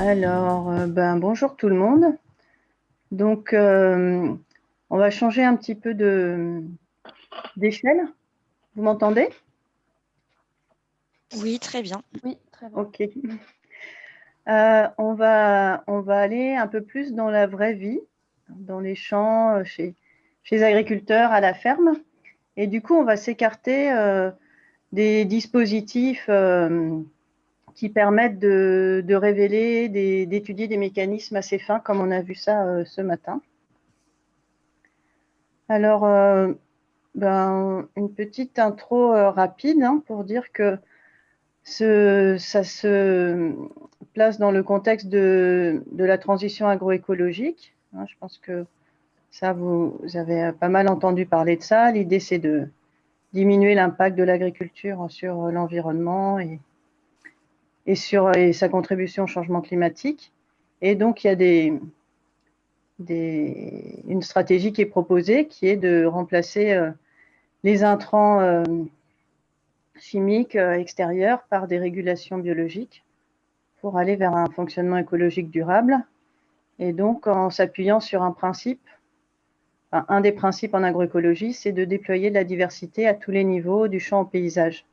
Alors, bonjour tout le monde. Donc, on va changer un petit peu d'échelle. Vous m'entendez? Oui, très bien. Oui, très bien. Ok. On va aller un peu plus dans la vraie vie, dans les champs, chez les agriculteurs, à la ferme. Et du coup, on va s'écarter des dispositifs qui permettent de révéler, d'étudier des mécanismes assez fins, comme on a vu ça ce matin. Alors, une petite intro rapide pour dire que ça se place dans le contexte de la transition agroécologique. Je pense que ça, vous avez pas mal entendu parler de ça. L'idée, c'est de diminuer l'impact de l'agriculture sur l'environnement et sa contribution au changement climatique. Et donc, il y a une stratégie qui est proposée, qui est de remplacer les intrants chimiques extérieurs par des régulations biologiques pour aller vers un fonctionnement écologique durable. Et donc, en s'appuyant sur un principe, un des principes en agroécologie, c'est de déployer de la diversité à tous les niveaux, du champ au paysage.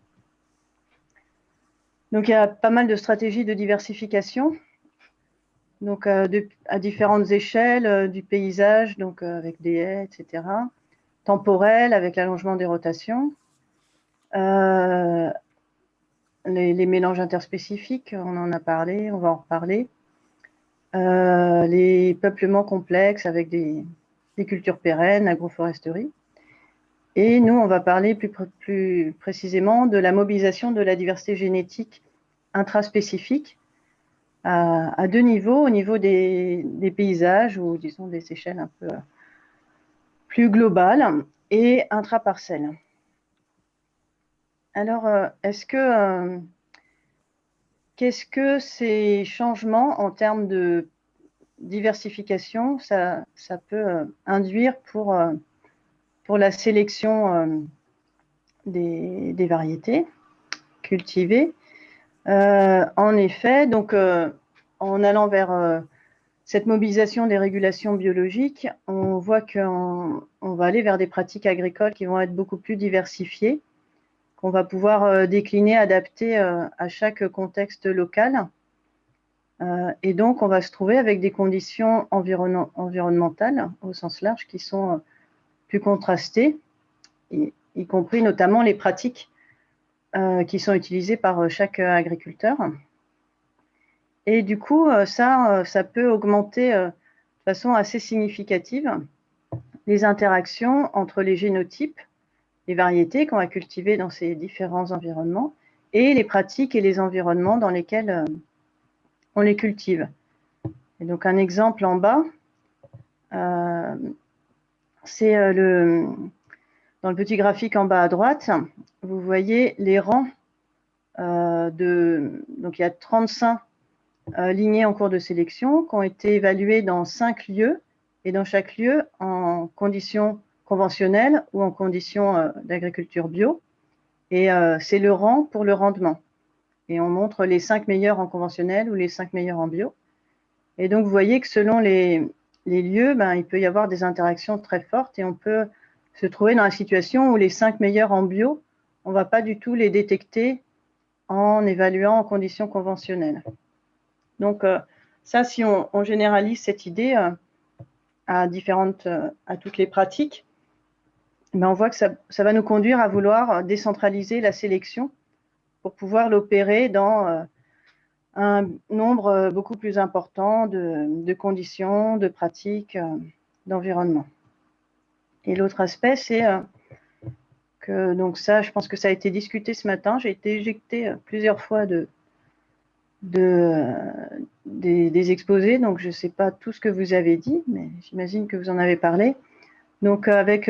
Donc, il y a pas mal de stratégies de diversification, donc à différentes échelles du paysage, donc avec des haies, etc. Temporelles, avec l'allongement des rotations. Les mélanges interspécifiques, on en a parlé, on va en reparler. Les peuplements complexes avec des cultures pérennes, agroforesterie. Et nous, on va parler plus précisément de la mobilisation de la diversité génétique intraspécifique à deux niveaux, au niveau des paysages ou disons des échelles un peu plus globales et intraparcelles. Alors, qu'est-ce que ces changements en termes de diversification, ça peut induire pour la sélection des variétés cultivées? En effet, donc en allant vers cette mobilisation des régulations biologiques, on voit qu'on va aller vers des pratiques agricoles qui vont être beaucoup plus diversifiées, qu'on va pouvoir décliner, adapter à chaque contexte local. Et donc, on va se trouver avec des conditions environnementales, au sens large, qui sont plus contrastées, y compris notamment les pratiques qui sont utilisées par chaque agriculteur. Et du coup, ça peut augmenter de façon assez significative les interactions entre les génotypes, les variétés qu'on va cultiver dans ces différents environnements, et les pratiques et les environnements dans lesquels on les cultive. Et donc, un exemple en bas, c'est dans le petit graphique en bas à droite, vous voyez les rangs donc il y a 35 lignées en cours de sélection qui ont été évaluées dans 5 lieux, et dans chaque lieu en conditions conventionnelles ou en conditions d'agriculture bio. Et c'est le rang pour le rendement. Et on montre les 5 meilleurs en conventionnel ou les 5 meilleurs en bio. Et donc, vous voyez que selon les lieux, il peut y avoir des interactions très fortes et on peut se trouver dans la situation où les 5 meilleurs en bio, on ne va pas du tout les détecter en évaluant en conditions conventionnelles. Donc, ça, si on généralise cette idée à toutes les pratiques, on voit que ça va nous conduire à vouloir décentraliser la sélection pour pouvoir l'opérer dans un nombre beaucoup plus important de conditions, de pratiques, d'environnement. Et l'autre aspect, c'est que, donc ça, je pense que ça a été discuté ce matin, j'ai été éjectée plusieurs fois des exposés, donc je ne sais pas tout ce que vous avez dit, mais j'imagine que vous en avez parlé. Donc avec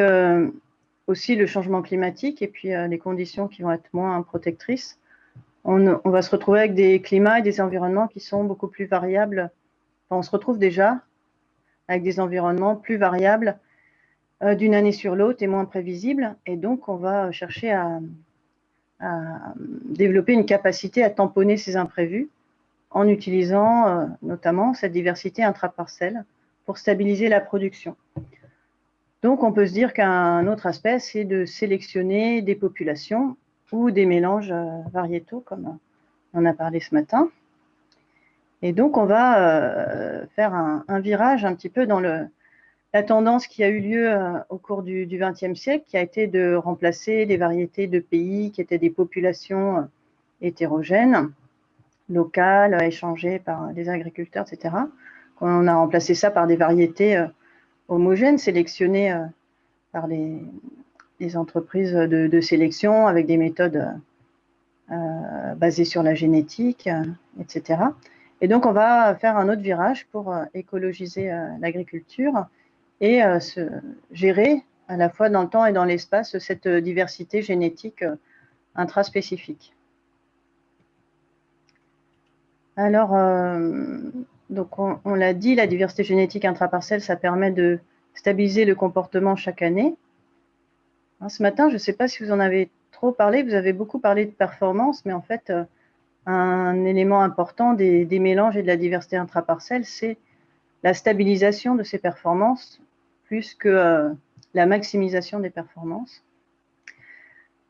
aussi le changement climatique et puis les conditions qui vont être moins protectrices, on va se retrouver avec des climats et des environnements qui sont beaucoup plus variables. Enfin, on se retrouve déjà avec des environnements plus variables d'une année sur l'autre et moins prévisibles. Et donc, on va chercher à développer une capacité à tamponner ces imprévus en utilisant notamment cette diversité intraparcelle pour stabiliser la production. Donc, on peut se dire qu'un autre aspect, c'est de sélectionner des populations ou des mélanges variétaux, comme on a parlé ce matin. Et donc, on va faire un virage un petit peu dans la tendance qui a eu lieu au cours du XXe siècle, qui a été de remplacer les variétés de pays qui étaient des populations hétérogènes, locales, échangées par des agriculteurs, etc. On a remplacé ça par des variétés homogènes, sélectionnées par les entreprises de sélection avec des méthodes basées sur la génétique, etc. Et donc, on va faire un autre virage pour écologiser l'agriculture et gérer à la fois dans le temps et dans l'espace cette diversité génétique intraspécifique. Alors, donc on l'a dit, la diversité génétique intraparcelle, ça permet de stabiliser le comportement chaque année. Ce matin, je ne sais pas si vous en avez trop parlé, vous avez beaucoup parlé de performance, mais en fait, un élément important des mélanges et de la diversité intraparcelle, c'est la stabilisation de ces performances plus que la maximisation des performances.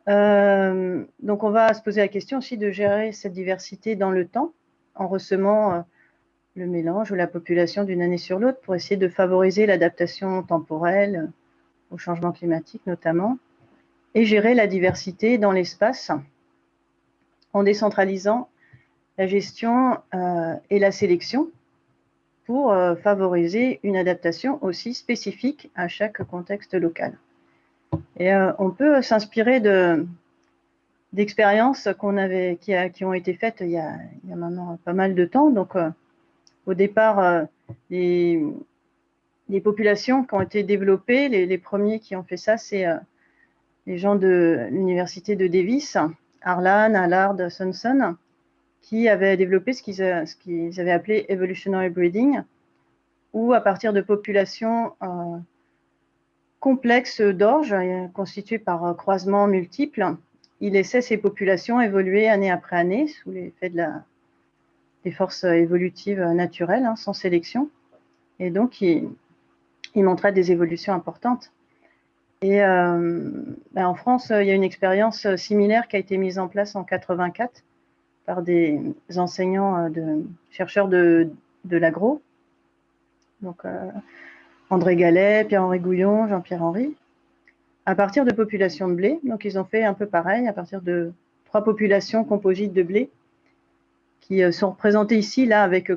Donc, on va se poser la question aussi de gérer cette diversité dans le temps en ressemant le mélange ou la population d'une année sur l'autre pour essayer de favoriser l'adaptation temporelle au changement climatique notamment, et gérer la diversité dans l'espace en décentralisant la gestion et la sélection pour favoriser une adaptation aussi spécifique à chaque contexte local. Et on peut s'inspirer d'expériences qui ont été faites il y a maintenant pas mal de temps. Donc, au départ, les populations qui ont été développées, les premiers qui ont fait ça, c'est les gens de l'université de Davis, Harlan, Allard, Sonson, qui avaient développé ce qu'ils avaient appelé evolutionary breeding, où à partir de populations complexes d'orges, constituées par croisements multiples, ils laissaient ces populations évoluer année après année sous l'effet des forces évolutives naturelles, sans sélection. Et donc, ils montraient des évolutions importantes. Et en France, il y a une expérience similaire qui a été mise en place en 84 par des enseignants, chercheurs de l'agro. Donc, André Gallet, Pierre-Henri Gouillon, Jean-Pierre Henry, à partir de populations de blé. Donc, ils ont fait un peu pareil, à partir de 3 populations composites de blé, qui sont représentées ici, là, avec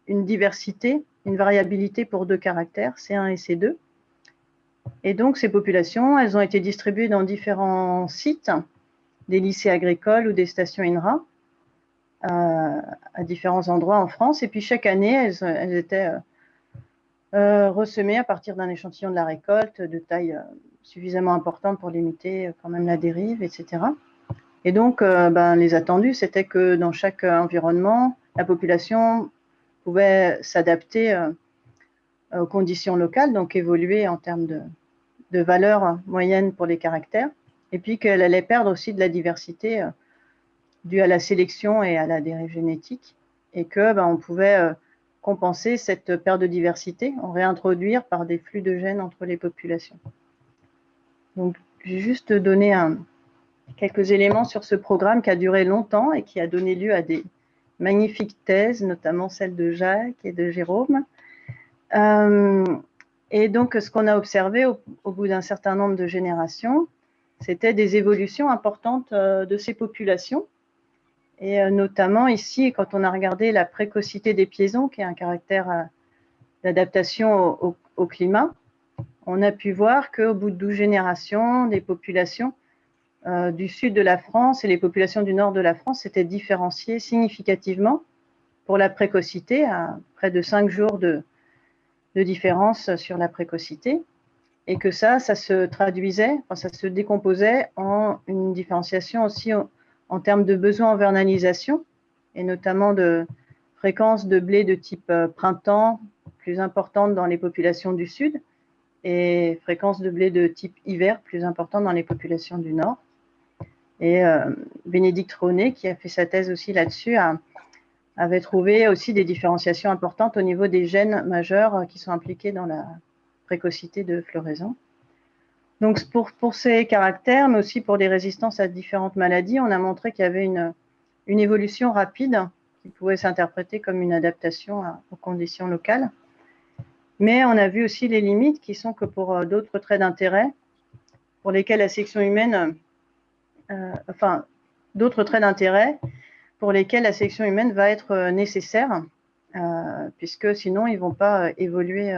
une diversité, une variabilité pour 2 caractères, C1 et C2. Et donc, ces populations, elles ont été distribuées dans différents sites, des lycées agricoles ou des stations INRA, à différents endroits en France. Et puis, chaque année, elles étaient ressemées à partir d'un échantillon de la récolte de taille suffisamment importante pour limiter quand même la dérive, etc. Et donc, les attendus, c'était que dans chaque environnement, la population pouvait s'adapter aux conditions locales, donc évoluer en termes de valeur moyenne pour les caractères, et puis qu'elle allait perdre aussi de la diversité due à la sélection et à la dérive génétique, et que on pouvait compenser cette perte de diversité en réintroduire par des flux de gènes entre les populations. Donc, j'ai juste donné quelques éléments sur ce programme qui a duré longtemps et qui a donné lieu à des magnifiques thèses, notamment celle de Jacques et de Jérôme. Et donc, ce qu'on a observé au bout d'un certain nombre de générations, c'était des évolutions importantes de ces populations. Et notamment ici, quand on a regardé la précocité des piaisons, qui est un caractère d'adaptation au climat, on a pu voir qu'au bout de 12 générations, des populations du sud de la France et les populations du nord de la France s'étaient différenciées significativement pour la précocité, à près de 5 jours de différence sur la précocité, et que ça se traduisait, ça se décomposait en une différenciation aussi en termes de besoins en vernalisation, et notamment de fréquence de blé de type printemps plus importante dans les populations du sud, et fréquence de blé de type hiver plus importante dans les populations du nord. Et Bénédicte Ronet, qui a fait sa thèse aussi là-dessus, a avait trouvé aussi des différenciations importantes au niveau des gènes majeurs qui sont impliqués dans la précocité de floraison. Donc pour ces caractères, mais aussi pour les résistances à différentes maladies, on a montré qu'il y avait une évolution rapide qui pouvait s'interpréter comme une adaptation aux conditions locales. Mais on a vu aussi les limites qui sont que pour d'autres traits d'intérêt, pour lesquels la sélection humaine, d'autres traits d'intérêt pour lesquels la sélection humaine va être nécessaire, puisque sinon ils ne vont pas évoluer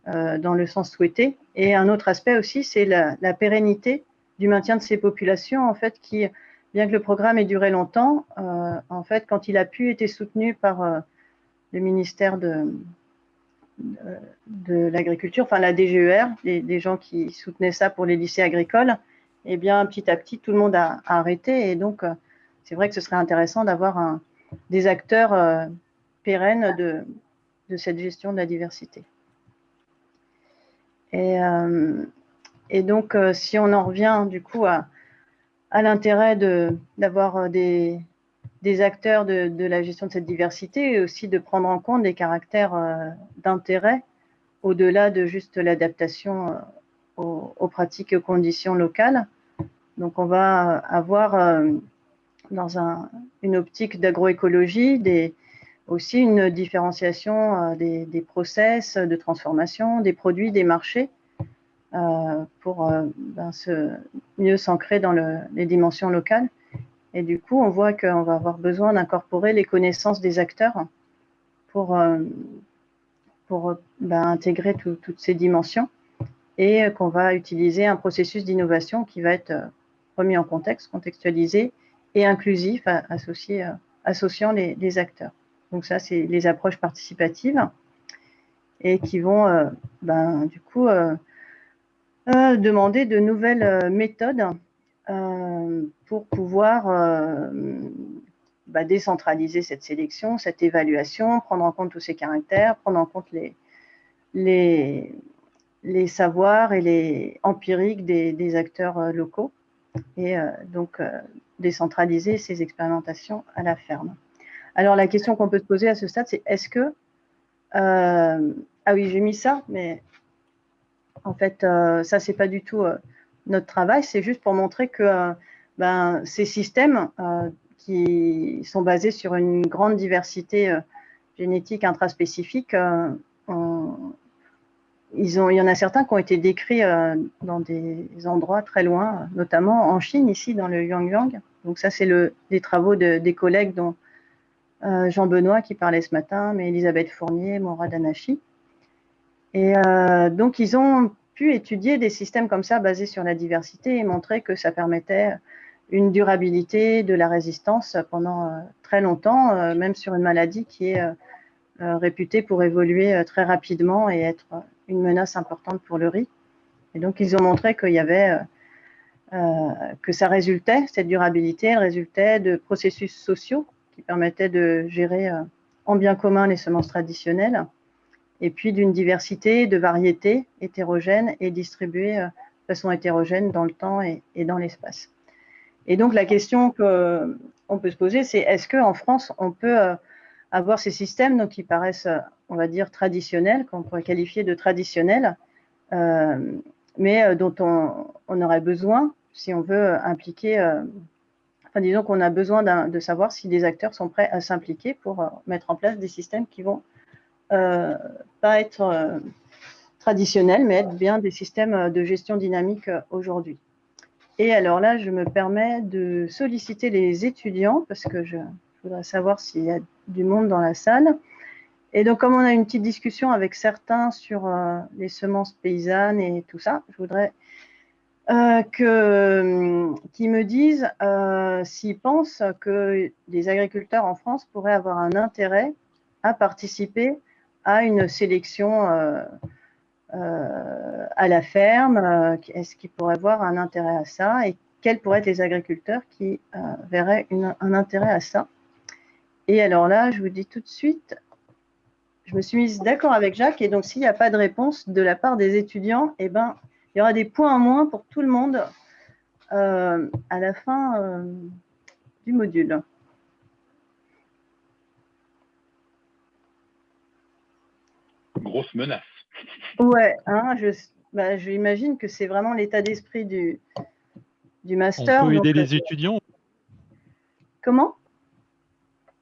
dans le sens souhaité. Et un autre aspect aussi, c'est la pérennité du maintien de ces populations, en fait, qui, bien que le programme ait duré longtemps, en fait, quand il a pu être soutenu par le ministère de l'Agriculture, enfin la DGER, des gens qui soutenaient ça pour les lycées agricoles, et bien petit à petit, tout le monde a arrêté. Et donc, c'est vrai que ce serait intéressant d'avoir des acteurs pérennes de cette gestion de la diversité. Et donc, si on en revient du coup à l'intérêt d'avoir des acteurs de la gestion de cette diversité, et aussi de prendre en compte des caractères d'intérêt au-delà de juste l'adaptation aux pratiques et aux conditions locales. Donc, on va avoir dans une optique d'agroécologie aussi une différenciation des process de transformation, des produits, des marchés, pour mieux s'ancrer dans les dimensions locales. Et du coup, on voit qu'on va avoir besoin d'incorporer les connaissances des acteurs pour intégrer toutes ces dimensions, et qu'on va utiliser un processus d'innovation qui va être remis en contexte, contextualisé et inclusif, associant les acteurs. Donc ça, c'est les approches participatives, et qui vont du coup demander de nouvelles méthodes pour pouvoir décentraliser cette sélection, cette évaluation, prendre en compte tous ces caractères, prendre en compte les savoirs et les empiriques des acteurs locaux, et donc décentraliser ces expérimentations à la ferme. Alors la question qu'on peut se poser à ce stade, c'est est-ce que ah oui, j'ai mis ça, mais en fait, ça, c'est pas du tout notre travail. C'est juste pour montrer que ces systèmes qui sont basés sur une grande diversité génétique intraspécifique, il y en a certains qui ont été décrits dans des endroits très loin, notamment en Chine, ici, dans le Yuangyang. Donc ça, c'est les travaux des collègues, dont Jean Benoît qui parlait ce matin, mais Elisabeth Fournier, Mourad Anachi. Et donc, ils ont pu étudier des systèmes comme ça basés sur la diversité et montrer que ça permettait une durabilité de la résistance pendant très longtemps, même sur une maladie qui est réputée pour évoluer très rapidement et être une menace importante pour le riz. Et donc, ils ont montré qu'il y avait que ça résultait, cette durabilité, elle résultait de processus sociaux qui permettaient de gérer en bien commun les semences traditionnelles, et puis d'une diversité, de variétés hétérogènes et distribuées de façon hétérogène dans le temps et dans l'espace. Et donc la question qu'on peut se poser, c'est est-ce qu'en France, on peut avoir ces systèmes donc, qui paraissent, on va dire, traditionnels, qu'on pourrait qualifier de traditionnels, mais dont on aurait besoin, si on veut impliquer, enfin disons qu'on a besoin de savoir si des acteurs sont prêts à s'impliquer pour mettre en place des systèmes qui vont pas être traditionnels, mais être bien des systèmes de gestion dynamique aujourd'hui. Et alors là, je me permets de solliciter les étudiants, parce que je voudrais savoir s'il y a du monde dans la salle. Et donc, comme on a une petite discussion avec certains sur les semences paysannes et tout ça, je voudrais qu'ils me disent s'ils pensent que les agriculteurs en France pourraient avoir un intérêt à participer à une sélection à la ferme. Est-ce qu'ils pourraient avoir un intérêt à ça, et quels pourraient être les agriculteurs qui verraient un intérêt à ça? Et alors là, je vous dis tout de suite, je me suis mise d'accord avec Jacques, et donc s'il n'y a pas de réponse de la part des étudiants, eh ben, il y aura des points en moins pour tout le monde à la fin du module. grosse menace. Ouais, hein, j'imagine que c'est vraiment l'état d'esprit du master. On peut aider donc, les étudiants? Comment?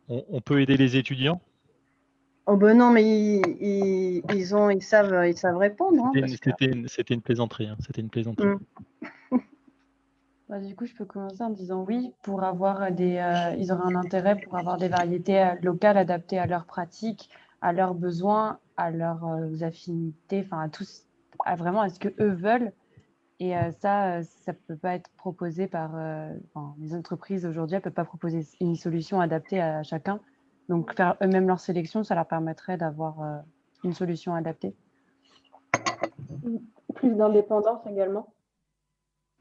On peut aider les étudiants? Oh ben non, mais ils savent répondre. Hein, parce que... C'était une plaisanterie. Hein, c'était une plaisanterie. Bah, du coup, je peux commencer en disant oui, pour avoir ils auraient un intérêt pour avoir des variétés locales adaptées à leurs pratiques, à leurs besoins, à leurs affinités, enfin à tous, vraiment à ce que eux veulent. Et ça peut pas être proposé par les entreprises aujourd'hui, elles peuvent pas proposer une solution adaptée à chacun. Donc faire eux-mêmes leur sélection, ça leur permettrait d'avoir une solution adaptée. Plus d'indépendance également.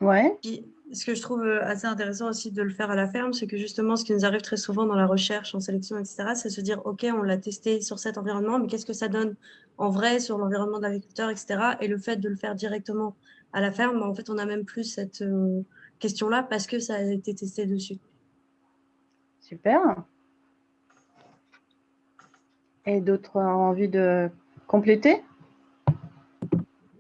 Ouais. Puis, ce que je trouve assez intéressant aussi de le faire à la ferme, c'est que justement, ce qui nous arrive très souvent dans la recherche, en sélection, etc., c'est se dire, OK, on l'a testé sur cet environnement, mais qu'est-ce que ça donne en vrai sur l'environnement de l'agriculteur, etc. Et le fait de le faire directement à la ferme, en fait, on n'a même plus cette question-là parce que ça a été testé dessus. Super. Et d'autres ont envie de compléter?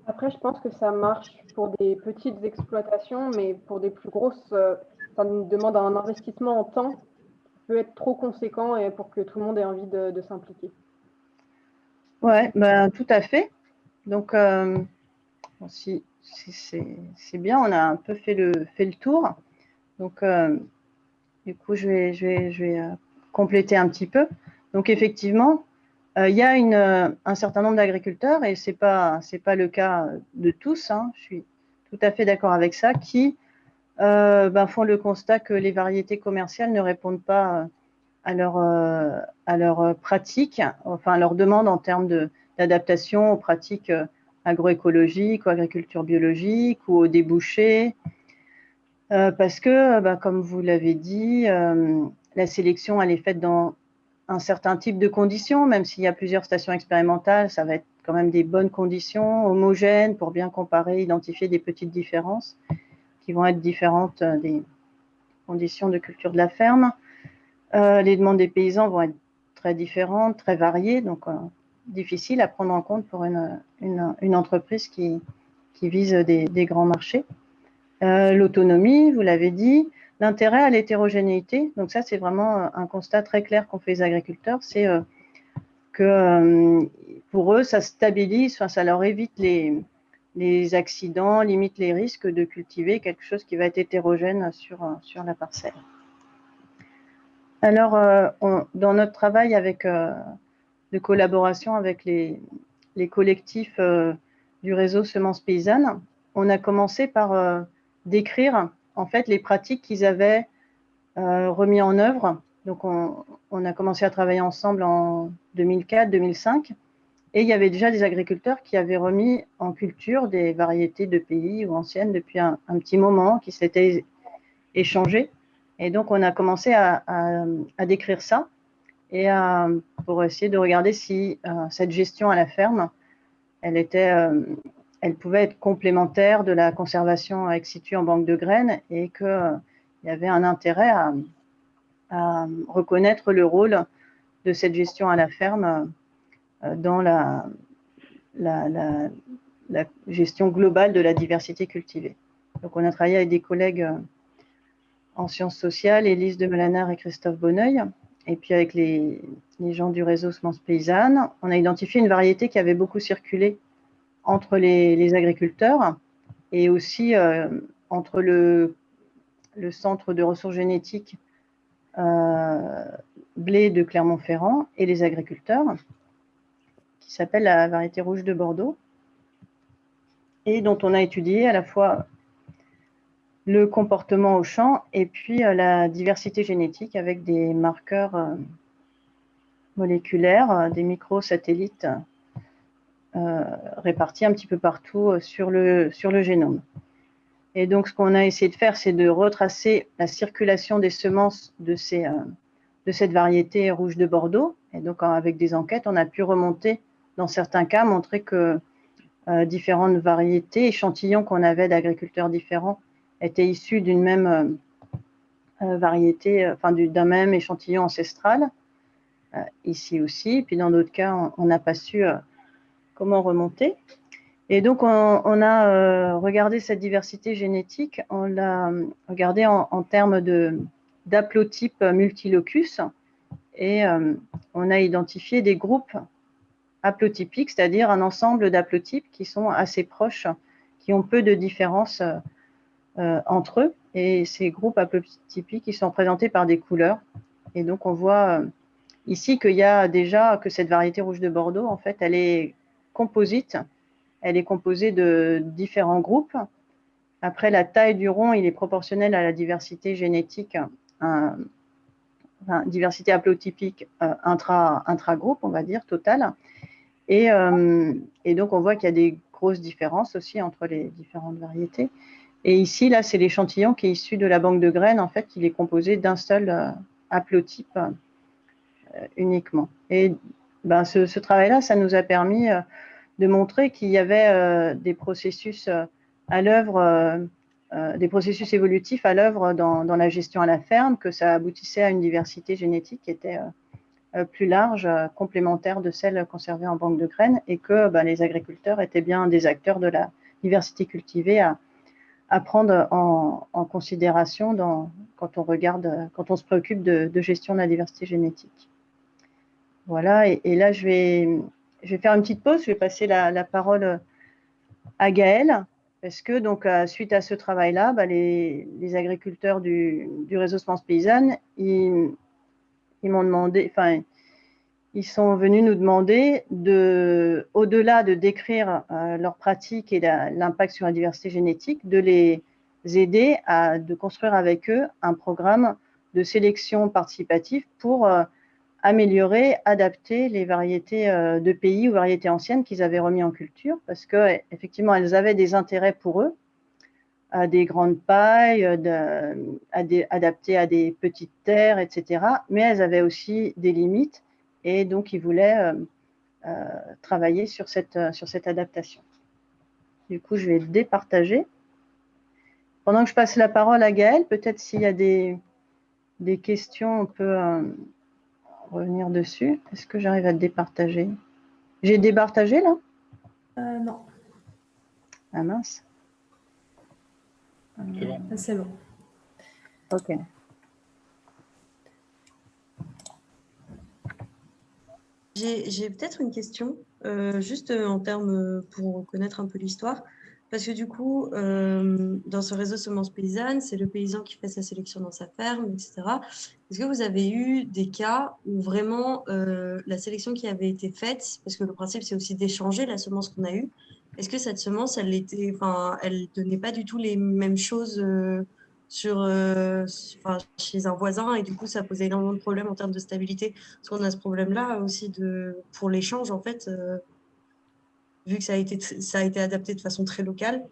Après, je pense que ça marche pour des petites exploitations, mais pour des plus grosses, ça nous demande un investissement en temps qui peut être trop conséquent et pour que tout le monde ait envie de s'impliquer. Ouais, ben, tout à fait. Donc, si c'est bien, on a un peu fait le tour. Donc, du coup, je vais compléter un petit peu. Donc, effectivement, il y a un certain nombre d'agriculteurs, et c'est pas le cas de tous, hein, je suis tout à fait d'accord avec ça, qui font le constat que les variétés commerciales ne répondent pas à leur pratique, enfin à leur demande en termes d'adaptation aux pratiques agroécologiques, ou agriculture biologique, ou aux débouchés, parce que, comme vous l'avez dit, la sélection, elle est faite dans un certain type de conditions, même s'il y a plusieurs stations expérimentales, ça va être quand même des bonnes conditions, homogènes, pour bien comparer, identifier des petites différences qui vont être différentes des conditions de culture de la ferme. Les demandes des paysans vont être très différentes, très variées, donc difficile à prendre en compte pour une entreprise qui vise des grands marchés. L'autonomie, vous l'avez dit, l'intérêt à l'hétérogénéité, donc ça c'est vraiment un constat très clair qu'ont fait les agriculteurs, c'est que pour eux ça stabilise, ça leur évite les accidents, limite les risques de cultiver quelque chose qui va être hétérogène sur la parcelle. Alors, dans notre travail de collaboration avec les collectifs du réseau Semences Paysannes, on a commencé par décrire en fait les pratiques qu'ils avaient remis en œuvre. Donc, on a commencé à travailler ensemble en 2004-2005, et il y avait déjà des agriculteurs qui avaient remis en culture des variétés de pays ou anciennes depuis un petit moment, qui s'étaient échangées. Et donc, on a commencé à décrire ça, et pour essayer de regarder si cette gestion à la ferme, elle pouvait être complémentaire de la conservation ex situ en banque de graines, et qu'il y avait un intérêt à reconnaître le rôle de cette gestion à la ferme dans la gestion globale de la diversité cultivée. Donc, on a travaillé avec des collègues en sciences sociales, Élise de Melanard et Christophe Bonneuil, et puis avec les gens du réseau Semences Paysannes. On a identifié une variété qui avait beaucoup circulé entre les agriculteurs, et aussi entre le centre de ressources génétiques blé de Clermont-Ferrand et les agriculteurs, qui s'appelle la variété rouge de Bordeaux, et dont on a étudié à la fois le comportement au champ et puis la diversité génétique avec des marqueurs moléculaires, des microsatellites répartis un petit peu partout sur le génome. Et donc, ce qu'on a essayé de faire, c'est de retracer la circulation des semences de cette variété rouge de Bordeaux. Et donc, avec des enquêtes, on a pu remonter, dans certains cas, montrer que différentes variétés, échantillons qu'on avait d'agriculteurs différents, étaient issus d'une même variété, enfin d'un même échantillon ancestral, ici aussi. Puis dans d'autres cas, on n'a pas su comment remonter. Et donc, on a regardé cette diversité génétique, on l'a regardé en termes d'haplotype multilocus, et on a identifié des groupes haplotypiques, c'est-à-dire un ensemble d'haplotypes qui sont assez proches, qui ont peu de différences entre eux. Et ces groupes haplotypiques, ils sont représentés par des couleurs. Et donc, on voit ici qu'il y a déjà que cette variété rouge de Bordeaux, en fait, elle est composite. Elle est composée de différents groupes. Après, la taille du rond, il est proportionnel à la diversité génétique, diversité haplotypique intra-groupe, on va dire, totale. Et donc, on voit qu'il y a des grosses différences aussi entre les différentes variétés. Et ici, là, c'est l'échantillon qui est issu de la banque de graines. En fait, il est composé d'un seul haplotype uniquement. Et ben, ce travail-là, ça nous a permis de montrer qu'il y avait des processus à l'œuvre, des processus évolutifs à l'œuvre dans la gestion à la ferme, que ça aboutissait à une diversité génétique qui était plus large, complémentaire de celle conservée en banque de graines, et que les agriculteurs étaient bien des acteurs de la diversité cultivée à prendre en considération quand on se préoccupe de gestion de la diversité génétique. Voilà, et là, je vais faire une petite pause, je vais passer la parole à Gaëlle, parce que donc, suite à ce travail-là, les agriculteurs du réseau Semences Paysannes, ils m'ont demandé, enfin, ils sont venus nous demander au-delà de décrire leurs pratiques et l'impact sur la diversité génétique, de les aider de construire avec eux un programme de sélection participative pour améliorer, adapter les variétés de pays ou variétés anciennes qu'ils avaient remis en culture, parce que effectivement, elles avaient des intérêts pour eux, à des grandes pailles, adaptées à des petites terres, etc. Mais elles avaient aussi des limites, et donc ils voulaient travailler sur cette adaptation. Du coup, je vais départager. Pendant que je passe la parole à Gaëlle, peut-être s'il y a des questions, on peut revenir dessus. Est-ce que j'arrive à départager? J'ai départagé là? Non. Ah mince. C'est bon. C'est bon. Ok. J'ai peut-être une question, juste en termes pour connaître un peu l'histoire. Parce que du coup, dans ce réseau Semences Paysannes, c'est le paysan qui fait sa sélection dans sa ferme, etc. Est-ce que vous avez eu des cas où vraiment la sélection qui avait été faite, parce que le principe c'est aussi d'échanger la semence qu'on a eue, est-ce que cette semence, elle donnait pas du tout les mêmes choses chez un voisin, et du coup ça posait énormément de problèmes en termes de stabilité, parce qu'on a ce problème-là aussi pour l'échange en fait. Vu que ça a été adapté de façon très locale,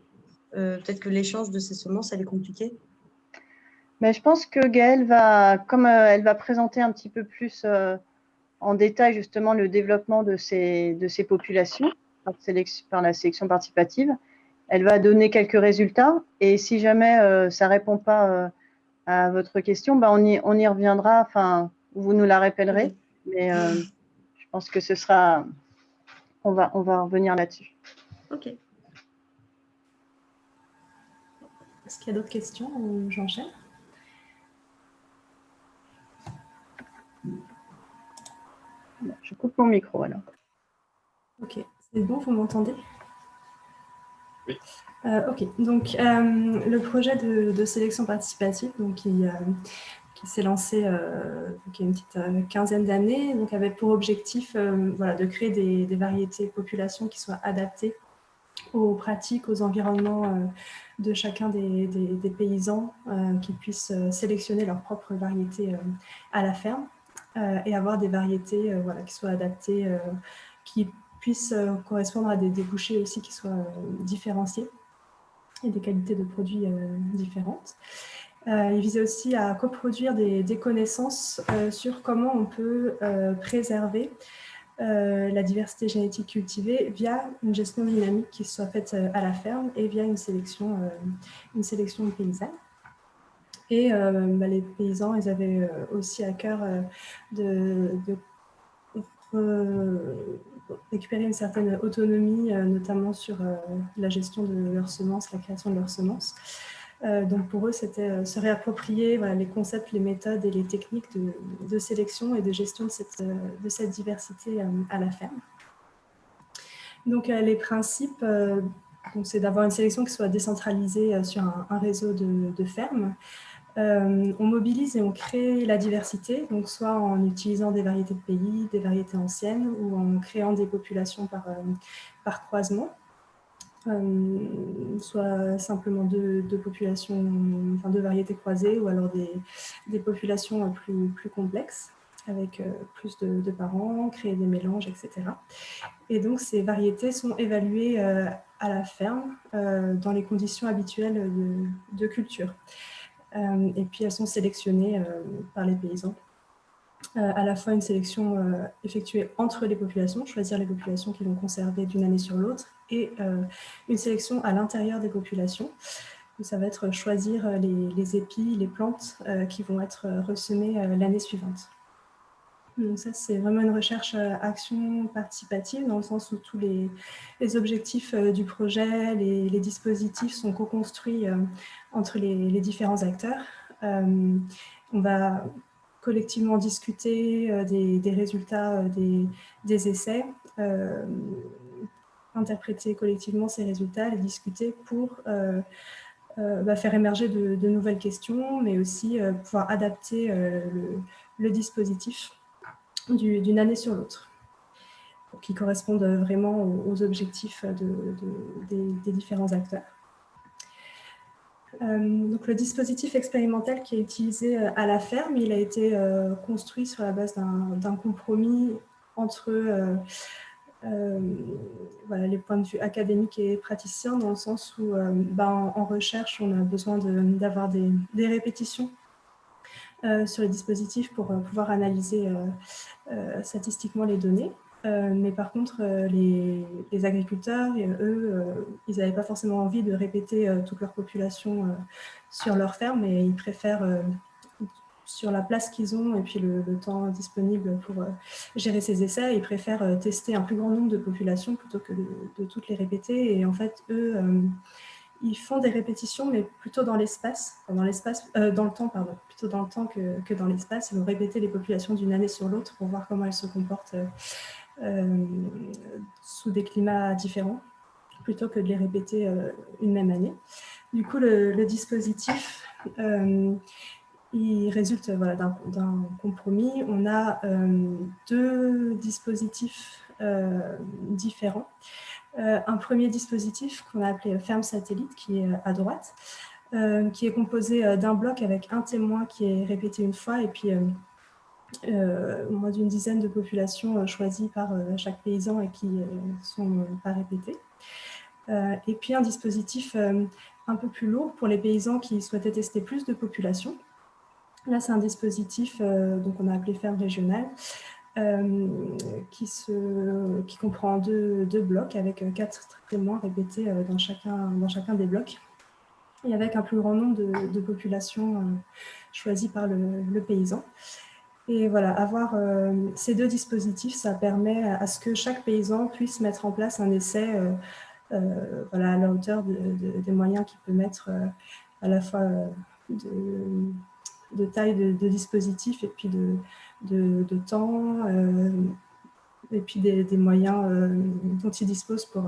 peut-être que l'échange de ces semences, elle est compliquée. Mais je pense que Gaëlle comme elle va présenter un petit peu plus en détail justement le développement de ces populations par la sélection participative, elle va donner quelques résultats. Et si jamais ça ne répond pas à votre question, on y reviendra, enfin, vous nous la rappellerez. Okay. Mais je pense que ce sera... On va revenir là-dessus. Ok. Est-ce qu'il y a d'autres questions ou j'enchaîne? Je coupe mon micro alors. Ok, c'est bon, vous m'entendez? Oui. Ok, donc le projet de sélection participative donc, qui s'est lancé il y a une petite quinzaine d'années, donc avait pour objectif de créer des variétés populations qui soient adaptées aux pratiques, aux environnements de chacun des paysans, qui puissent sélectionner leurs propres variétés à la ferme et avoir des variétés qui soient adaptées, qui puissent correspondre à des débouchés aussi qui soient différenciés et des qualités de produits différentes. Il visait aussi à coproduire des connaissances sur comment on peut préserver la diversité génétique cultivée via une gestion dynamique qui soit faite à la ferme et via une sélection paysanne. Et les paysans, ils avaient aussi à cœur de récupérer une certaine autonomie, notamment sur la gestion de leurs semences, la création de leurs semences. Donc pour eux, c'était se réapproprier les concepts, les méthodes et les techniques de sélection et de gestion de cette diversité à la ferme. Donc les principes, c'est d'avoir une sélection qui soit décentralisée sur un réseau de fermes. On mobilise et on crée la diversité, donc soit en utilisant des variétés de pays, des variétés anciennes, ou en créant des populations par croisement, soit simplement deux populations, enfin deux variétés croisées, ou alors des populations plus complexes, avec plus de parents, créer des mélanges, etc. Et donc ces variétés sont évaluées à la ferme dans les conditions habituelles de culture. Et puis elles sont sélectionnées par les paysans. À la fois une sélection effectuée entre les populations, choisir les populations qui vont conserver d'une année sur l'autre, et une sélection à l'intérieur des populations, où ça va être choisir les épis, les plantes qui vont être ressemées l'année suivante. Donc ça, c'est vraiment une recherche action participative, dans le sens où tous les objectifs du projet, les dispositifs sont co-construits entre les différents acteurs. On va collectivement discuter des résultats des essais, interpréter collectivement ces résultats, les discuter pour faire émerger de nouvelles questions, mais aussi pouvoir adapter le dispositif d'une année sur l'autre, pour qu'ils correspondent vraiment aux objectifs des différents acteurs. Donc le dispositif expérimental qui est utilisé à la ferme, il a été construit sur la base d'un compromis entre les points de vue académiques et praticiens, dans le sens où en recherche, on a besoin d'avoir des répétitions sur les dispositifs pour pouvoir analyser statistiquement les données. Mais par contre, les agriculteurs, eux, ils n'avaient pas forcément envie de répéter toute leur population sur leur ferme, et ils préfèrent, sur la place qu'ils ont et puis le temps disponible pour gérer ces essais, ils préfèrent tester un plus grand nombre de populations plutôt que de toutes les répéter. Et en fait, eux, ils font des répétitions, mais plutôt dans l'espace, dans le temps, pardon, plutôt dans le temps que dans l'espace. Ils vont répéter les populations d'une année sur l'autre pour voir comment elles se comportent sous des climats différents, plutôt que de les répéter une même année. Du coup, le dispositif, il résulte d'un compromis. On a deux dispositifs différents. Un premier dispositif qu'on a appelé ferme satellite, qui est à droite, qui est composé d'un bloc avec un témoin qui est répété une fois, et puis moins d'une dizaine de populations choisies par chaque paysan et qui ne sont pas répétées. Et puis un dispositif un peu plus lourd pour les paysans qui souhaitaient tester plus de populations. Là, c'est un dispositif donc on a appelé ferme régionale, qui comprend deux blocs avec 4 témoins répétés dans chacun des blocs, et avec un plus grand nombre de populations choisies par le paysan. Et voilà, avoir ces deux dispositifs, ça permet à ce que chaque paysan puisse mettre en place un essai à la hauteur des moyens qu'il peut mettre, à la fois de taille de dispositif, et puis de temps, et puis des moyens dont ils disposent pour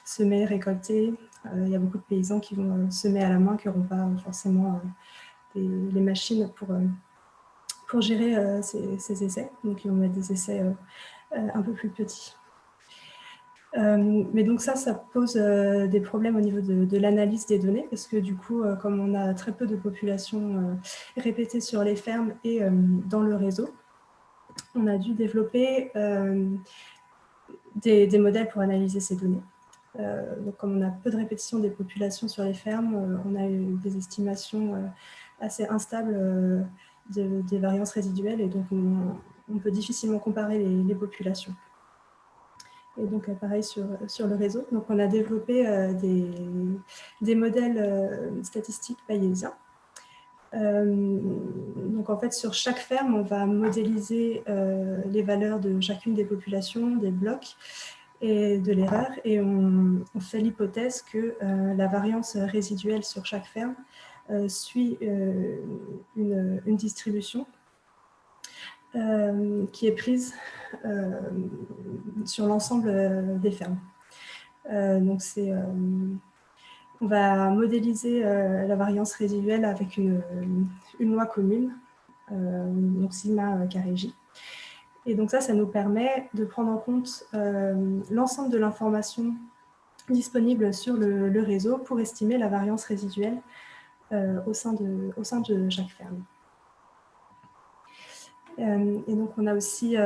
semer, récolter. Il y a beaucoup de paysans qui vont semer à la main, qui n'auront pas forcément les machines pour gérer ces essais. Donc, ils vont mettre des essais un peu plus petits. Mais donc ça pose des problèmes au niveau de l'analyse des données, parce que du coup, comme on a très peu de populations répétées sur les fermes et dans le réseau, on a dû développer des modèles pour analyser ces données. Donc comme on a peu de répétition des populations sur les fermes, on a eu des estimations assez instables des variances résiduelles, et donc on peut difficilement comparer les populations. Et donc pareil sur le réseau. Donc on a développé des modèles statistiques bayésiens Donc, en fait, sur chaque ferme, on va modéliser les valeurs de chacune des populations, des blocs et de l'erreur. Et on fait l'hypothèse que la variance résiduelle sur chaque ferme suit une distribution qui est prise sur l'ensemble des fermes. Donc, on va modéliser la variance résiduelle avec une loi commune, donc sigma carré J. Et donc ça nous permet de prendre en compte l'ensemble de l'information disponible sur le réseau pour estimer la variance résiduelle au sein de chaque ferme. Et donc on a aussi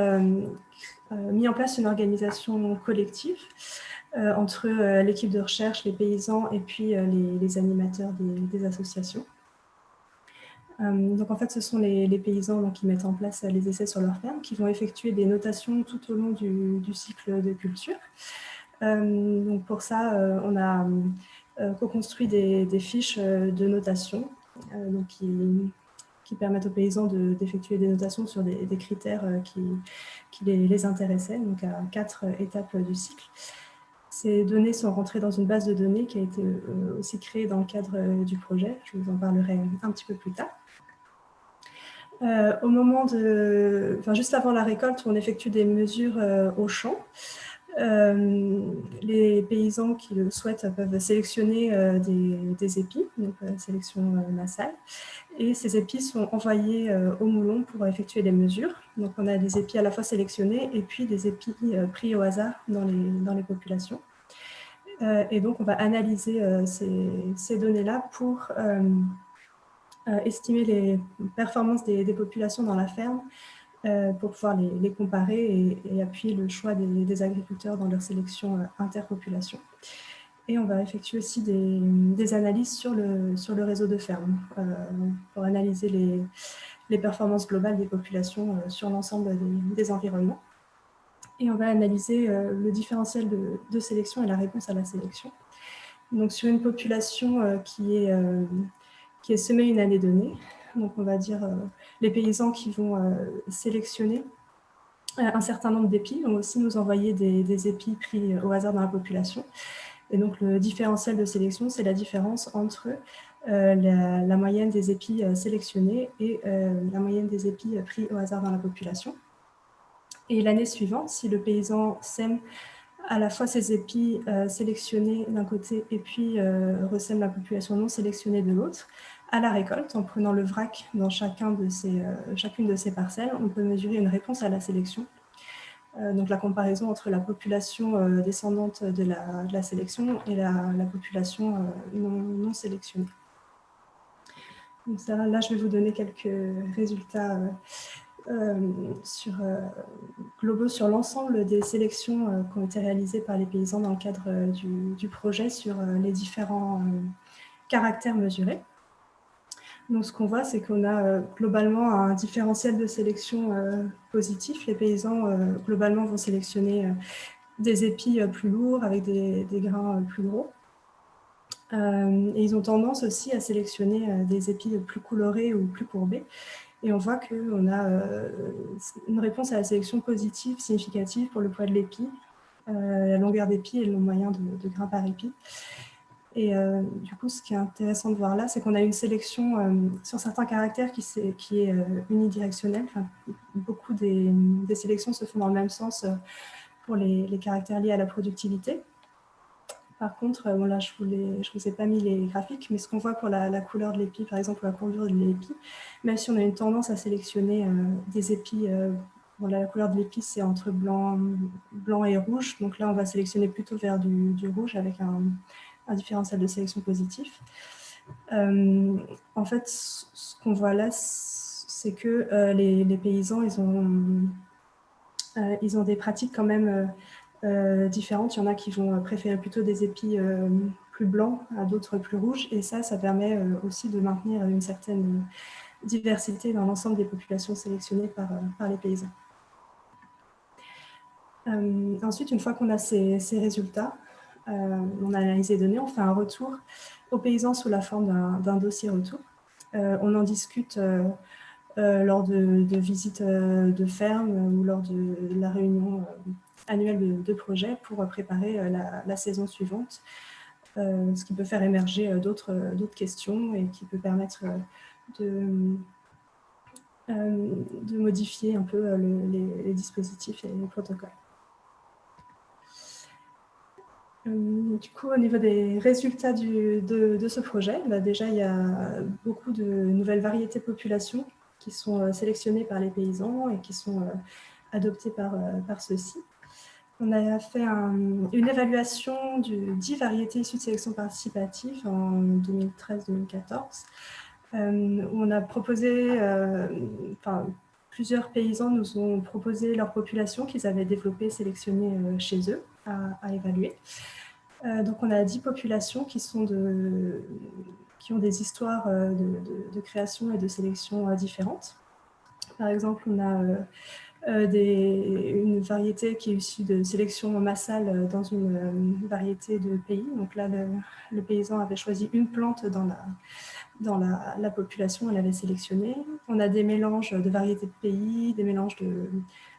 mis en place une organisation collective entre l'équipe de recherche, les paysans et puis les animateurs des associations. Donc en fait, ce sont les paysans qui mettent en place les essais sur leur ferme, qui vont effectuer des notations tout au long du cycle de culture. Donc pour ça, on a co-construit des fiches de notation donc qui permettent aux paysans d'effectuer des notations sur des critères qui les intéressaient, donc à 4 étapes du cycle. Ces données sont rentrées dans une base de données qui a été aussi créée dans le cadre du projet. Je vous en parlerai un petit peu plus tard. Au moment juste avant la récolte, on effectue des mesures au champ. Les paysans qui le souhaitent peuvent sélectionner des épis, donc sélection massale. Et ces épis sont envoyés au moulon pour effectuer les mesures. Donc on a des épis à la fois sélectionnés et puis des épis pris au hasard dans les populations. Et donc on va analyser ces données-là pour estimer les performances des populations dans la ferme pour pouvoir les comparer et appuyer le choix des agriculteurs dans leur sélection interpopulation. Et on va effectuer aussi des analyses sur le réseau de fermes pour analyser les performances globales des populations sur l'ensemble des environnements. Et on va analyser le différentiel de sélection et la réponse à la sélection. Donc sur une population qui est semée une année donnée, donc on va dire les paysans qui vont sélectionner un certain nombre d'épis vont aussi nous envoyer des épis pris au hasard dans la population. Et donc le différentiel de sélection, c'est la différence entre la moyenne des épis sélectionnés et la moyenne des épis pris au hasard dans la population. Et l'année suivante, si le paysan sème à la fois ses épis sélectionnés d'un côté et puis ressème la population non sélectionnée de l'autre, à la récolte, en prenant le vrac dans chacune de ces parcelles, on peut mesurer une réponse à la sélection. Donc la comparaison entre la population descendante de la sélection et la population non sélectionnée. Donc ça, là, je vais vous donner quelques résultats globaux sur l'ensemble des sélections qui ont été réalisées par les paysans dans le cadre du projet sur les différents caractères mesurés. Donc, ce qu'on voit, c'est qu'on a globalement un différentiel de sélection positif. Les paysans, globalement, vont sélectionner des épis plus lourds avec des grains plus gros. Et ils ont tendance aussi à sélectionner des épis plus colorés ou plus courbés. Et on voit qu'on a une réponse à la sélection positive significative pour le poids de l'épi, la longueur d'épi et le moyen de grains par épi. Et du coup, ce qui est intéressant de voir là, c'est qu'on a une sélection sur certains caractères qui est unidirectionnelle. Enfin, beaucoup des sélections se font dans le même sens pour les caractères liés à la productivité. Par contre, bon là, je vous ai pas mis les graphiques, mais ce qu'on voit pour la couleur de l'épi, par exemple, la courbure de l'épi, même si on a une tendance à sélectionner des épis, bon, là, la couleur de l'épi, c'est entre blanc et rouge. Donc là, on va sélectionner plutôt vers du rouge avec un différentiel de sélection positif. En fait, ce qu'on voit là, c'est que les paysans, ils ont des pratiques quand même différentes. Il y en a qui vont préférer plutôt des épis plus blancs à d'autres plus rouges. Et ça permet aussi de maintenir une certaine diversité dans l'ensemble des populations sélectionnées par les paysans. Ensuite, une fois qu'on a ces résultats, on a analysé les données, on fait un retour aux paysans sous la forme d'un dossier retour. On en discute lors de visites de ferme ou lors de la réunion annuelle de projet pour préparer la saison suivante, ce qui peut faire émerger d'autres questions et qui peut permettre de modifier un peu les dispositifs et les protocoles. Du coup, au niveau des résultats de ce projet, déjà, il y a beaucoup de nouvelles variétés de population qui sont sélectionnées par les paysans et qui sont adoptées par ceux-ci. On a fait une évaluation de 10 variétés issues de sélection participative en 2013-2014. Où on a proposé, plusieurs paysans nous ont proposé leur population qu'ils avaient développée, sélectionnée chez eux à évaluer. Donc on a 10 populations qui ont des histoires de création et de sélection différentes. Par exemple, on a une variété qui est issue de sélection massale dans une variété de pays. Donc là, le paysan avait choisi une plante dans la population, elle avait sélectionné. On a des mélanges de variétés de pays, des mélanges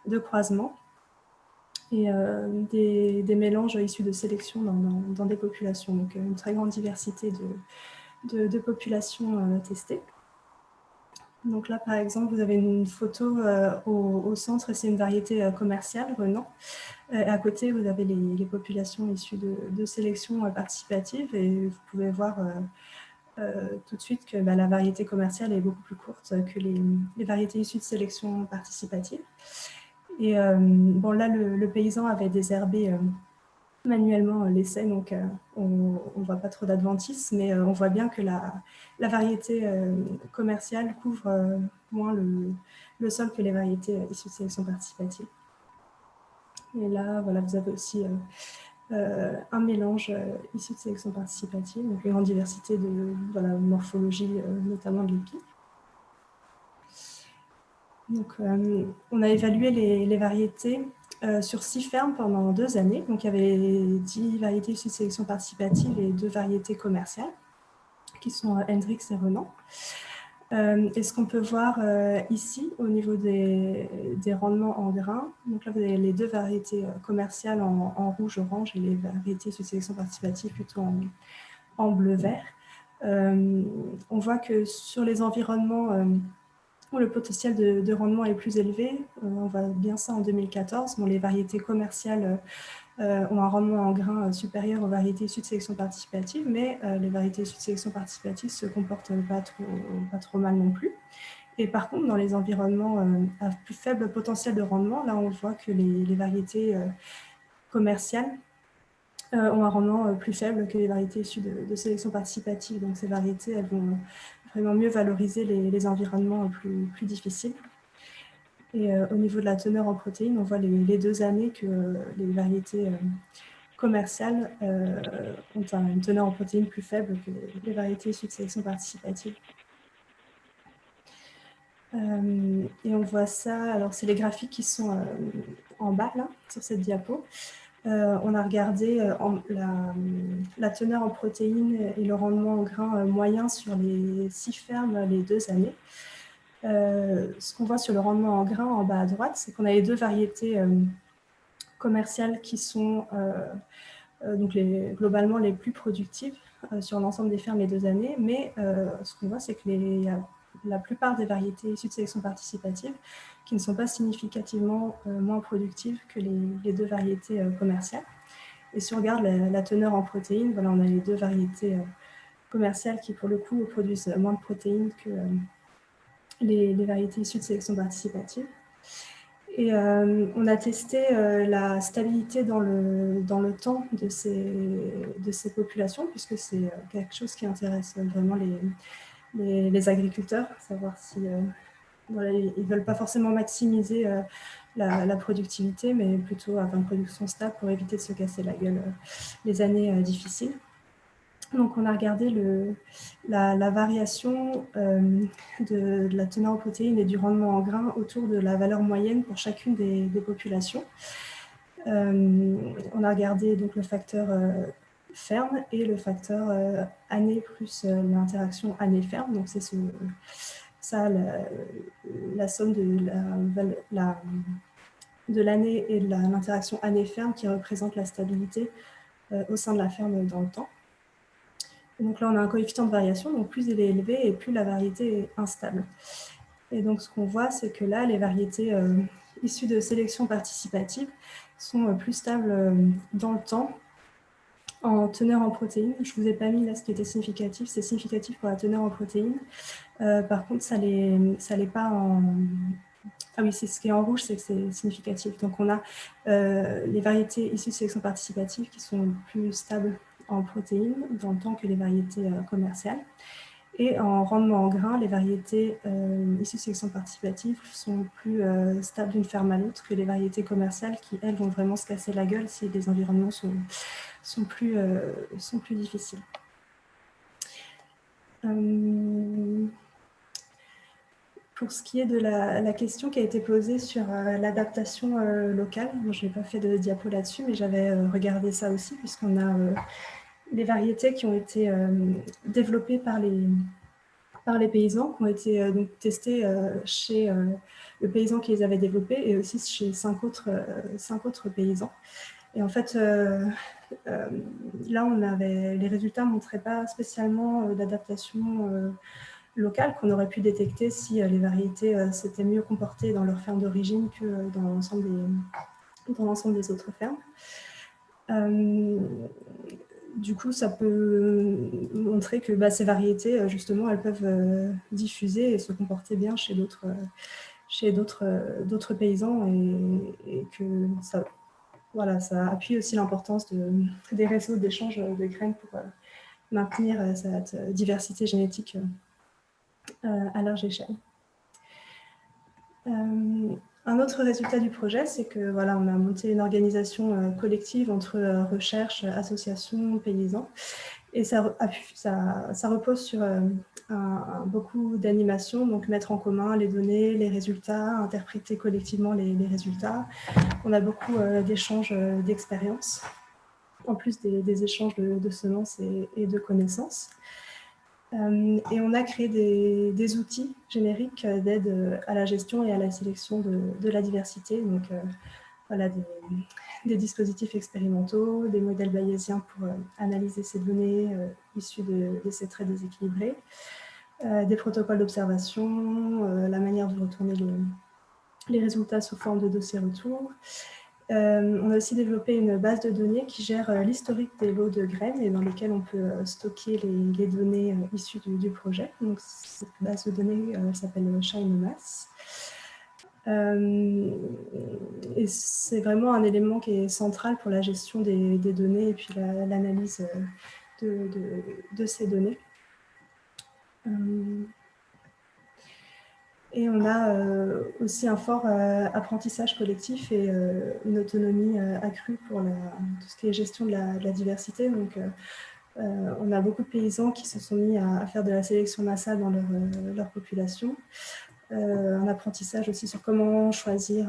de croisements et des mélanges issus de sélection dans des populations. Donc une très grande diversité de populations testées. Donc là, par exemple, vous avez une photo au centre, c'est une variété commerciale, Renan. À côté, vous avez les populations issues de sélection participative et vous pouvez voir tout de suite que la variété commerciale est beaucoup plus courte que les variétés issues de sélection participative. Et bon, là, le paysan avait désherbé manuellement l'essai, donc on ne voit pas trop d'adventices, mais on voit bien que la variété commerciale couvre moins le sol que les variétés issues de sélection participative. Et là, voilà, vous avez aussi un mélange issu de sélection participative, donc une grande diversité de morphologie, notamment de l'épi. Donc, on a évalué les variétés sur 6 fermes pendant 2 années. Donc, il y avait 10 variétés issues de sélection participative et 2 variétés commerciales, qui sont Hendrix et Renan. Et ce qu'on peut voir ici, au niveau des rendements en grains, donc là, vous avez les 2 variétés commerciales en rouge-orange et les variétés issues de sélection participative plutôt en bleu-vert. On voit que sur les environnements où le potentiel de rendement est plus élevé, on voit bien ça en 2014, bon, les variétés commerciales ont un rendement en grains supérieur aux variétés issues de sélection participative, mais les variétés issues de sélection participative se comportent pas trop mal non plus. Et par contre, dans les environnements à plus faible potentiel de rendement, là on voit que les variétés commerciales ont un rendement plus faible que les variétés issues de sélection participative. Donc ces variétés, elles vont vraiment mieux valoriser les environnements plus difficiles. Et au niveau de la teneur en protéines, on voit les 2 années que les variétés commerciales ont une teneur en protéines plus faible que les variétés issues de sélection participative. Et on voit ça, alors c'est les graphiques qui sont en bas là, sur cette diapo. On a regardé la teneur en protéines et le rendement en grains moyen sur les 6 fermes les 2 années. Ce qu'on voit sur le rendement en grains en bas à droite, c'est qu'on a les 2 variétés commerciales qui sont donc globalement les plus productives sur l'ensemble des fermes les 2 années, mais ce qu'on voit, c'est que la plupart des variétés issues de sélection participative qui ne sont pas significativement moins productives que les 2 variétés commerciales. Et si on regarde la teneur en protéines, voilà, on a les 2 variétés commerciales qui, pour le coup, produisent moins de protéines que les variétés issues de sélection participative. Et on a testé la stabilité dans le temps de ces populations, puisque c'est quelque chose qui intéresse vraiment les agriculteurs, savoir si voilà, ils ne veulent pas forcément maximiser la productivité, mais plutôt avoir une production stable pour éviter de se casser la gueule les années difficiles. Donc, on a regardé la variation de la teneur en protéines et du rendement en grains autour de la valeur moyenne pour chacune des populations. On a regardé donc, le facteur ferme et le facteur année plus l'interaction année-ferme. Donc, c'est ça, la somme de l'année et de l'interaction année-ferme qui représente la stabilité au sein de la ferme dans le temps. Donc là, on a un coefficient de variation, donc plus il est élevé et plus la variété est instable. Et donc, ce qu'on voit, c'est que là, les variétés issues de sélection participative sont plus stables dans le temps en teneur en protéines. Je ne vous ai pas mis là ce qui était significatif. C'est significatif pour la teneur en protéines. Par contre, ça l'est pas en... Ah oui, c'est ce qui est en rouge, c'est que c'est significatif. Donc, on a les variétés issues de sélection participative qui sont plus stables en protéines dans le temps que les variétés commerciales. Et en rendement en grains, les variétés issues de sélection participative sont plus stables d'une ferme à l'autre que les variétés commerciales qui, elles, vont vraiment se casser la gueule si les environnements sont plus difficiles. Pour ce qui est de la question qui a été posée sur l'adaptation locale, bon, je n'ai pas fait de diapo là-dessus, mais j'avais regardé ça aussi, puisqu'on a des variétés qui ont été développées par les paysans, qui ont été donc testées chez le paysan qui les avait développées et aussi chez 5 autres paysans. Et en fait, là, les résultats ne montraient pas spécialement d'adaptation locale qu'on aurait pu détecter si les variétés s'étaient mieux comportées dans leur ferme d'origine que dans l'ensemble des autres fermes. Du coup, ça peut montrer que ces variétés, justement, elles peuvent diffuser et se comporter bien chez d'autres paysans et que ça appuie aussi l'importance des réseaux d'échange de graines pour maintenir cette diversité génétique à large échelle. Un autre résultat du projet, c'est que on a monté une organisation collective entre recherche, associations, paysans, et ça repose sur beaucoup d'animation, donc mettre en commun les données, les résultats, interpréter collectivement les résultats. On a beaucoup d'échanges d'expériences, en plus des échanges de semences et de connaissances. Et on a créé des outils génériques d'aide à la gestion et à la sélection de la diversité. Donc, des dispositifs expérimentaux, des modèles bayésiens pour analyser ces données issues d'essais très déséquilibrés, des protocoles d'observation, la manière de retourner les résultats sous forme de dossiers retour. On a aussi développé une base de données qui gère l'historique des lots de graines et dans lesquels on peut stocker les données issues du projet. Donc, cette base de données s'appelle ShineMass. Et c'est vraiment un élément qui est central pour la gestion des données et puis l'analyse de ces données. Et on a aussi un fort apprentissage collectif et une autonomie accrue pour tout ce qui est gestion de la diversité. Donc, on a beaucoup de paysans qui se sont mis à faire de la sélection massale dans leur population. Un apprentissage aussi sur comment choisir,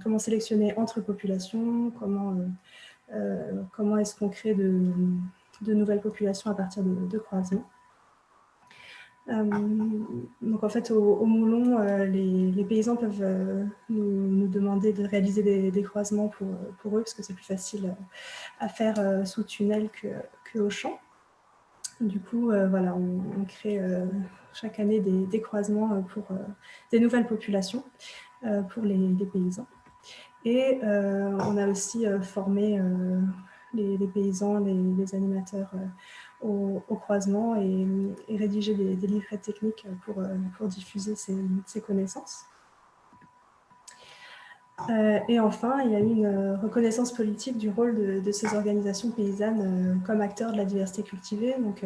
comment sélectionner entre populations, comment est-ce qu'on crée de nouvelles populations à partir de croisements. Donc en fait, au moulon, les paysans peuvent nous demander de réaliser des croisements pour eux, parce que c'est plus facile à faire sous tunnel qu'au champ. Du coup, on crée chaque année des croisements pour des nouvelles populations pour les paysans. Et on a aussi formé les paysans, les animateurs au croisement et rédiger des livrets techniques pour diffuser ces connaissances. Et enfin, il y a eu une reconnaissance politique du rôle de ces organisations paysannes comme acteurs de la diversité cultivée. Donc,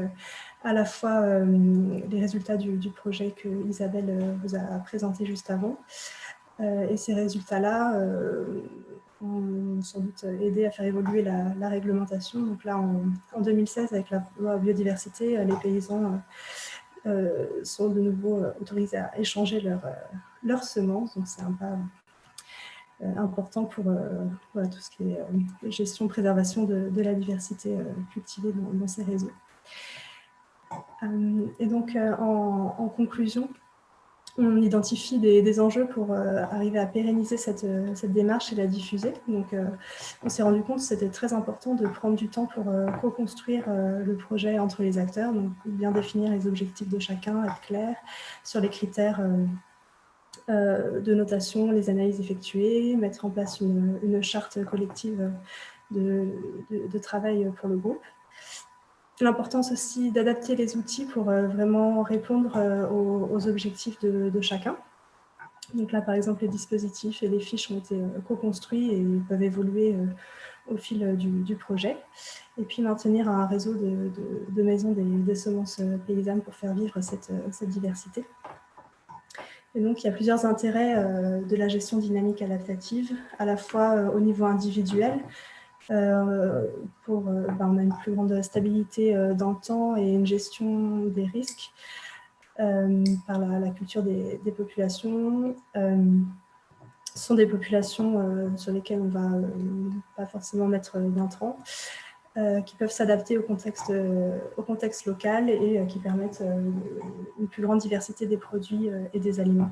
à la fois les résultats du projet que Isabelle vous a présenté juste avant. Et ces résultats-là ont sans doute aidé à faire évoluer la réglementation. Donc là, en 2016, avec la loi biodiversité, les paysans sont de nouveau autorisés à échanger leurs semences. Donc c'est un pas important pour voilà, tout ce qui est gestion, préservation de la diversité cultivée dans ces réseaux. Et donc, en conclusion, on identifie des enjeux pour arriver à pérenniser cette démarche et la diffuser. Donc, on s'est rendu compte que c'était très important de prendre du temps pour co-construire le projet entre les acteurs, donc bien définir les objectifs de chacun, être clair sur les critères de notation, les analyses effectuées, mettre en place une charte collective de travail pour le groupe. L'importance aussi d'adapter les outils pour vraiment répondre aux objectifs de chacun. Donc là, par exemple, les dispositifs et les fiches ont été co-construits et peuvent évoluer au fil du projet. Et puis maintenir un réseau de maisons des semences paysannes pour faire vivre cette diversité. Et donc, il y a plusieurs intérêts de la gestion dynamique adaptative, à la fois au niveau individuel, on a une plus grande stabilité dans le temps et une gestion des risques par la culture des populations. Ce sont des populations sur lesquelles on ne va pas forcément mettre d'intrants, qui peuvent s'adapter au contexte local et qui permettent une plus grande diversité des produits et des aliments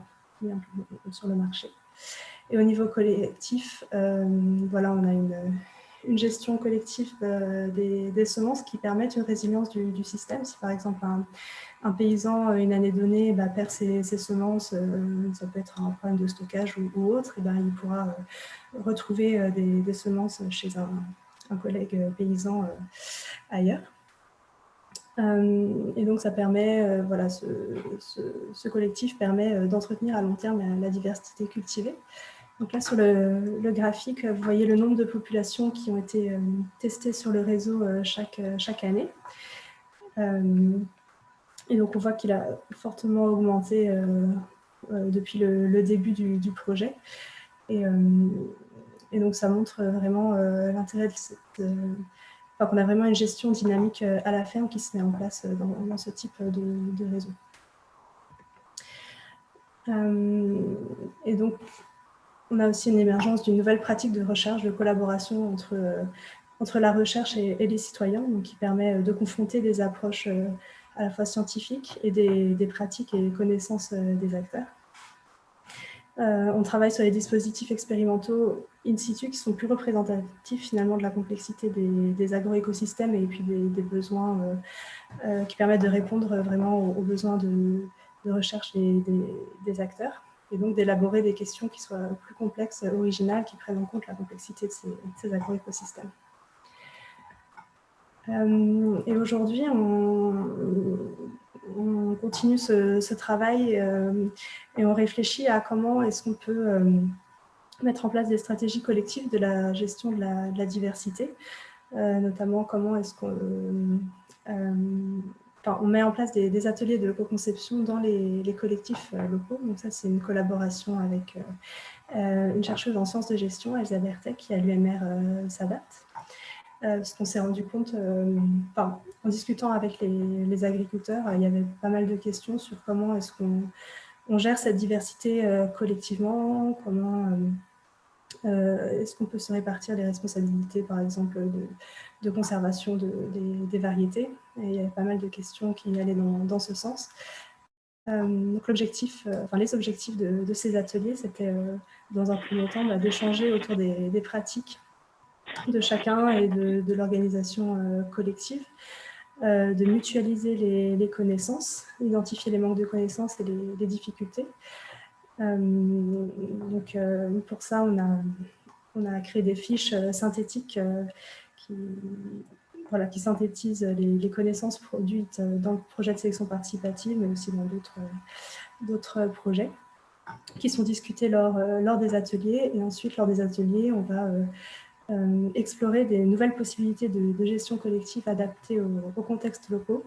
sur le marché. Et au niveau collectif, voilà, on a une gestion collective des semences qui permettent une résilience du système. Si par exemple un paysan, une année donnée, perd ses semences, ça peut être un problème de stockage ou autre, et il pourra retrouver des semences chez un collègue paysan ailleurs. Et donc ça permet, voilà, ce collectif permet d'entretenir à long terme la diversité cultivée. Donc là, sur le graphique, vous voyez le nombre de populations qui ont été testées sur le réseau chaque année. Et donc, on voit qu'il a fortement augmenté depuis le début du projet. Et donc, ça montre vraiment l'intérêt qu'on a vraiment une gestion dynamique à la ferme qui se met en place dans ce type de réseau. Et donc, on a aussi une émergence d'une nouvelle pratique de recherche, de collaboration entre la recherche et les citoyens, donc qui permet de confronter des approches à la fois scientifiques et des pratiques et connaissances des acteurs. On travaille sur les dispositifs expérimentaux in situ qui sont plus représentatifs finalement de la complexité des agroécosystèmes et puis des besoins qui permettent de répondre vraiment aux besoins de recherche des acteurs. Et donc d'élaborer des questions qui soient plus complexes, originales, qui prennent en compte la complexité de ces agroécosystèmes. Et aujourd'hui, on continue ce travail et on réfléchit à comment est-ce qu'on peut mettre en place des stratégies collectives de la gestion de la diversité, notamment comment est-ce qu'on on met en place des ateliers de co-conception dans les collectifs locaux. Donc ça, c'est une collaboration avec une chercheuse en sciences de gestion, Elsa Berthet, qui à l'UMR s'adapte. Parce qu'on s'est rendu compte, en discutant avec les agriculteurs, il y avait pas mal de questions sur comment est-ce qu'on gère cette diversité collectivement, comment est-ce qu'on peut se répartir les responsabilités, par exemple, de conservation des variétés. Et il y avait pas mal de questions qui allaient dans ce sens. Donc les objectifs de ces ateliers, c'était dans un premier temps d'échanger autour des pratiques de chacun et de l'organisation collective, de mutualiser les connaissances, identifier les manques de connaissances et les difficultés. Donc, pour ça, on a créé des fiches synthétiques qui synthétisent les connaissances produites dans le projet de sélection participative, mais aussi dans d'autres projets, qui sont discutés lors des ateliers. Et ensuite, lors des ateliers, on va explorer des nouvelles possibilités de gestion collective adaptées aux contextes locaux,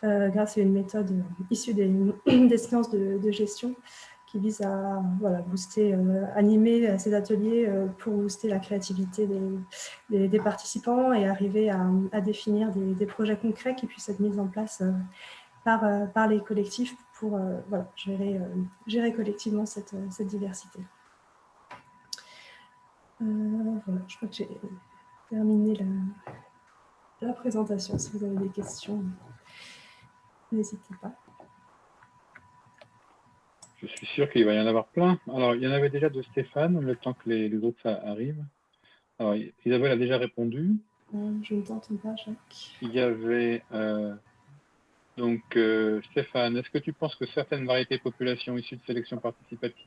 grâce à une méthode issue des sciences de gestion qui vise à booster, animer ces ateliers pour booster la créativité des participants et arriver à définir des projets concrets qui puissent être mis en place par les collectifs pour gérer collectivement cette diversité. Voilà, je crois que j'ai terminé la présentation. Si vous avez des questions, n'hésitez pas. Je suis sûr qu'il va y en avoir plein. Alors, il y en avait déjà de Stéphane, le temps que les autres arrivent. Alors, Isabelle a déjà répondu. Je ne t'entends pas, Jacques. Il y avait Stéphane, est-ce que tu penses que certaines variétés de populations issues de sélection participative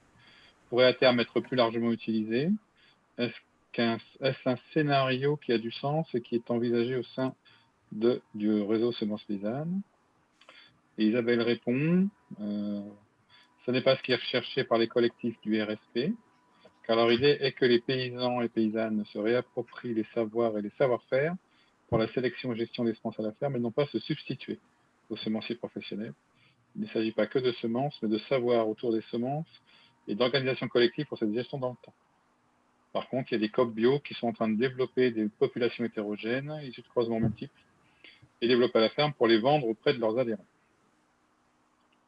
pourraient à terme être plus largement utilisées? Est-ce un scénario qui a du sens et qui est envisagé au sein du réseau Semences Paysannes? Et Isabelle répond, ce n'est pas ce qui est recherché par les collectifs du RSP, car leur idée est que les paysans et paysannes se réapproprient les savoirs et les savoir-faire pour la sélection et gestion des semences à la ferme et non pas se substituer aux semenciers professionnels. Il ne s'agit pas que de semences, mais de savoir autour des semences et d'organisation collective pour cette gestion dans le temps. Par contre, il y a des COP bio qui sont en train de développer des populations hétérogènes, issues de croisements multiples, et développer à la ferme pour les vendre auprès de leurs adhérents.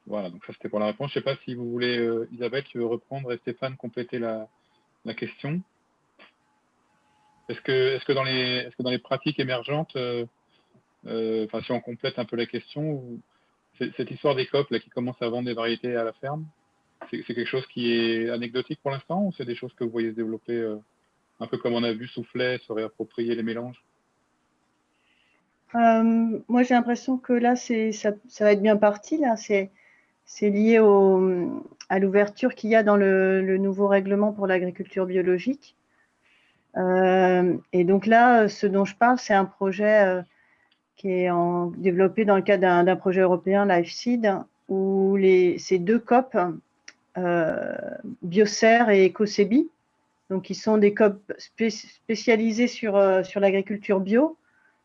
Voilà, donc ça c'était pour la réponse. Je ne sais pas si vous voulez, Isabelle, tu veux reprendre et Stéphane compléter la question. Est-ce que dans les pratiques émergentes, si on complète un peu la question, cette histoire des COP là, qui commencent à vendre des variétés à la ferme, c'est quelque chose qui est anecdotique pour l'instant ou c'est des choses que vous voyez se développer un peu comme on a vu Soufflet se réapproprier les mélanges? Moi, j'ai l'impression que là, ça va être bien parti. Là, c'est lié à l'ouverture qu'il y a dans le nouveau règlement pour l'agriculture biologique. Et donc là, ce dont je parle, c'est un projet qui est développé dans le cadre d'un projet européen, LifeSeed, où ces deux COP, Biocer et Ecosebi, donc qui sont des COP spécialisés sur l'agriculture bio,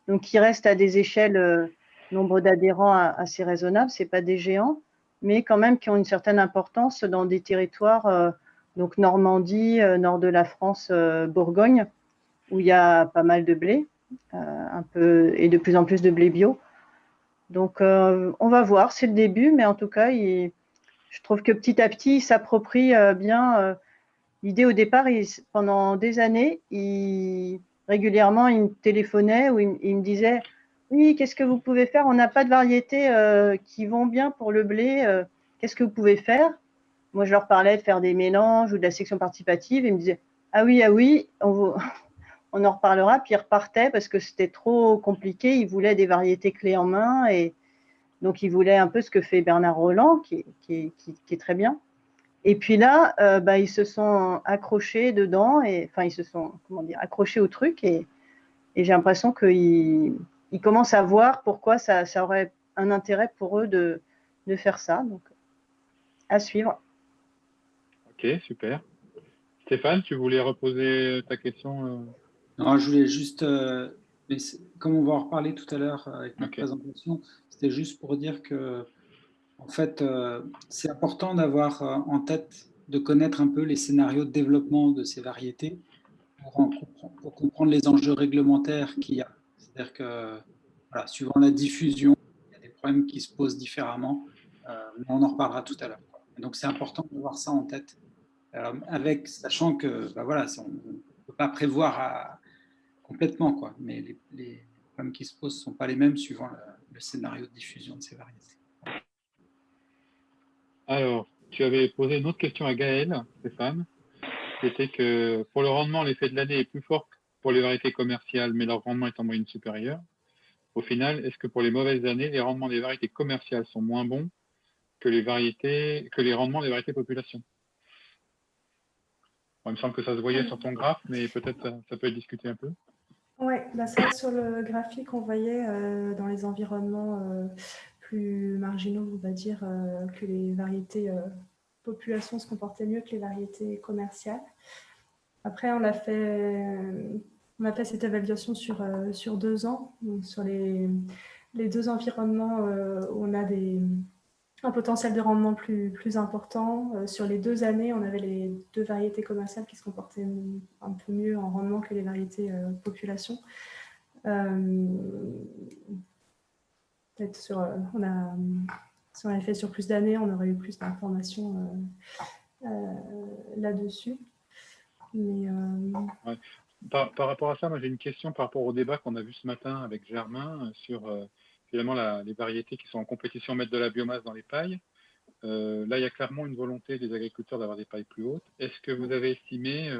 donc qui restent à des échelles, nombre d'adhérents assez raisonnables, c'est pas des géants, mais quand même qui ont une certaine importance dans des territoires, donc Normandie, nord de la France, Bourgogne, où il y a pas mal de blé, un peu, et de plus en plus de blé bio. Donc, on va voir, c'est le début, mais en tout cas, je trouve que petit à petit, ils s'approprient bien l'idée. Au départ, pendant des années, régulièrement, ils me téléphonaient ou ils me disaient « Oui, qu'est-ce que vous pouvez faire? On n'a pas de variétés qui vont bien pour le blé. Qu'est-ce que vous pouvez faire ?» Moi, je leur parlais de faire des mélanges ou de la sélection participative. Et ils me disaient « Ah oui, on en reparlera ». Puis ils repartaient parce que c'était trop compliqué. Ils voulaient des variétés clés en main. Et donc, ils voulaient un peu ce que fait Bernard Roland, qui est très bien. Et puis là, ils se sont accrochés dedans, ils se sont accrochés au truc, et j'ai l'impression qu'ils commencent à voir pourquoi ça aurait un intérêt pour eux de faire ça. Donc, à suivre. Ok, super. Stéphane, tu voulais reposer ta question Non, je voulais juste, mais comme on va en reparler tout à l'heure avec notre présentation, c'était juste pour dire que, en fait, c'est important d'avoir en tête, de connaître un peu les scénarios de développement de ces variétés pour comprendre les enjeux réglementaires qu'il y a. C'est-à-dire que, voilà, suivant la diffusion, il y a des problèmes qui se posent différemment, mais on en reparlera tout à l'heure. Donc, c'est important d'avoir ça en tête, sachant que, voilà, on ne peut pas prévoir complètement, quoi. Mais les problèmes qui se posent ne sont pas les mêmes suivant le scénario de diffusion de ces variétés. Alors, tu avais posé une autre question à Gaël, Stéphane, c'était que pour le rendement, l'effet de l'année est plus fort pour les variétés commerciales, mais leur rendement est en moyenne supérieur. Au final, est-ce que pour les mauvaises années, les rendements des variétés commerciales sont moins bons que les rendements des variétés population? Il me semble que ça se voyait sur ton graphe, mais peut-être ça peut être discuté un peu. Oui, c'est vrai que sur le graphique, on voyait dans les environnements plus marginaux, on va dire, que les variétés population se comportaient mieux que les variétés commerciales. Après, on a fait cette évaluation sur 2 ans, donc sur les 2 environnements où on a un potentiel de rendement plus important. Sur les 2 années, on avait les 2 variétés commerciales qui se comportaient un peu mieux en rendement que les variétés population. Peut-être si on avait fait sur plus d'années, on aurait eu plus d'informations là-dessus. Mais Par rapport à ça, moi j'ai une question par rapport au débat qu'on a vu ce matin avec Germain sur finalement les variétés qui sont en compétition mettre de la biomasse dans les pailles. Là, il y a clairement une volonté des agriculteurs d'avoir des pailles plus hautes. Est-ce que vous avez estimé,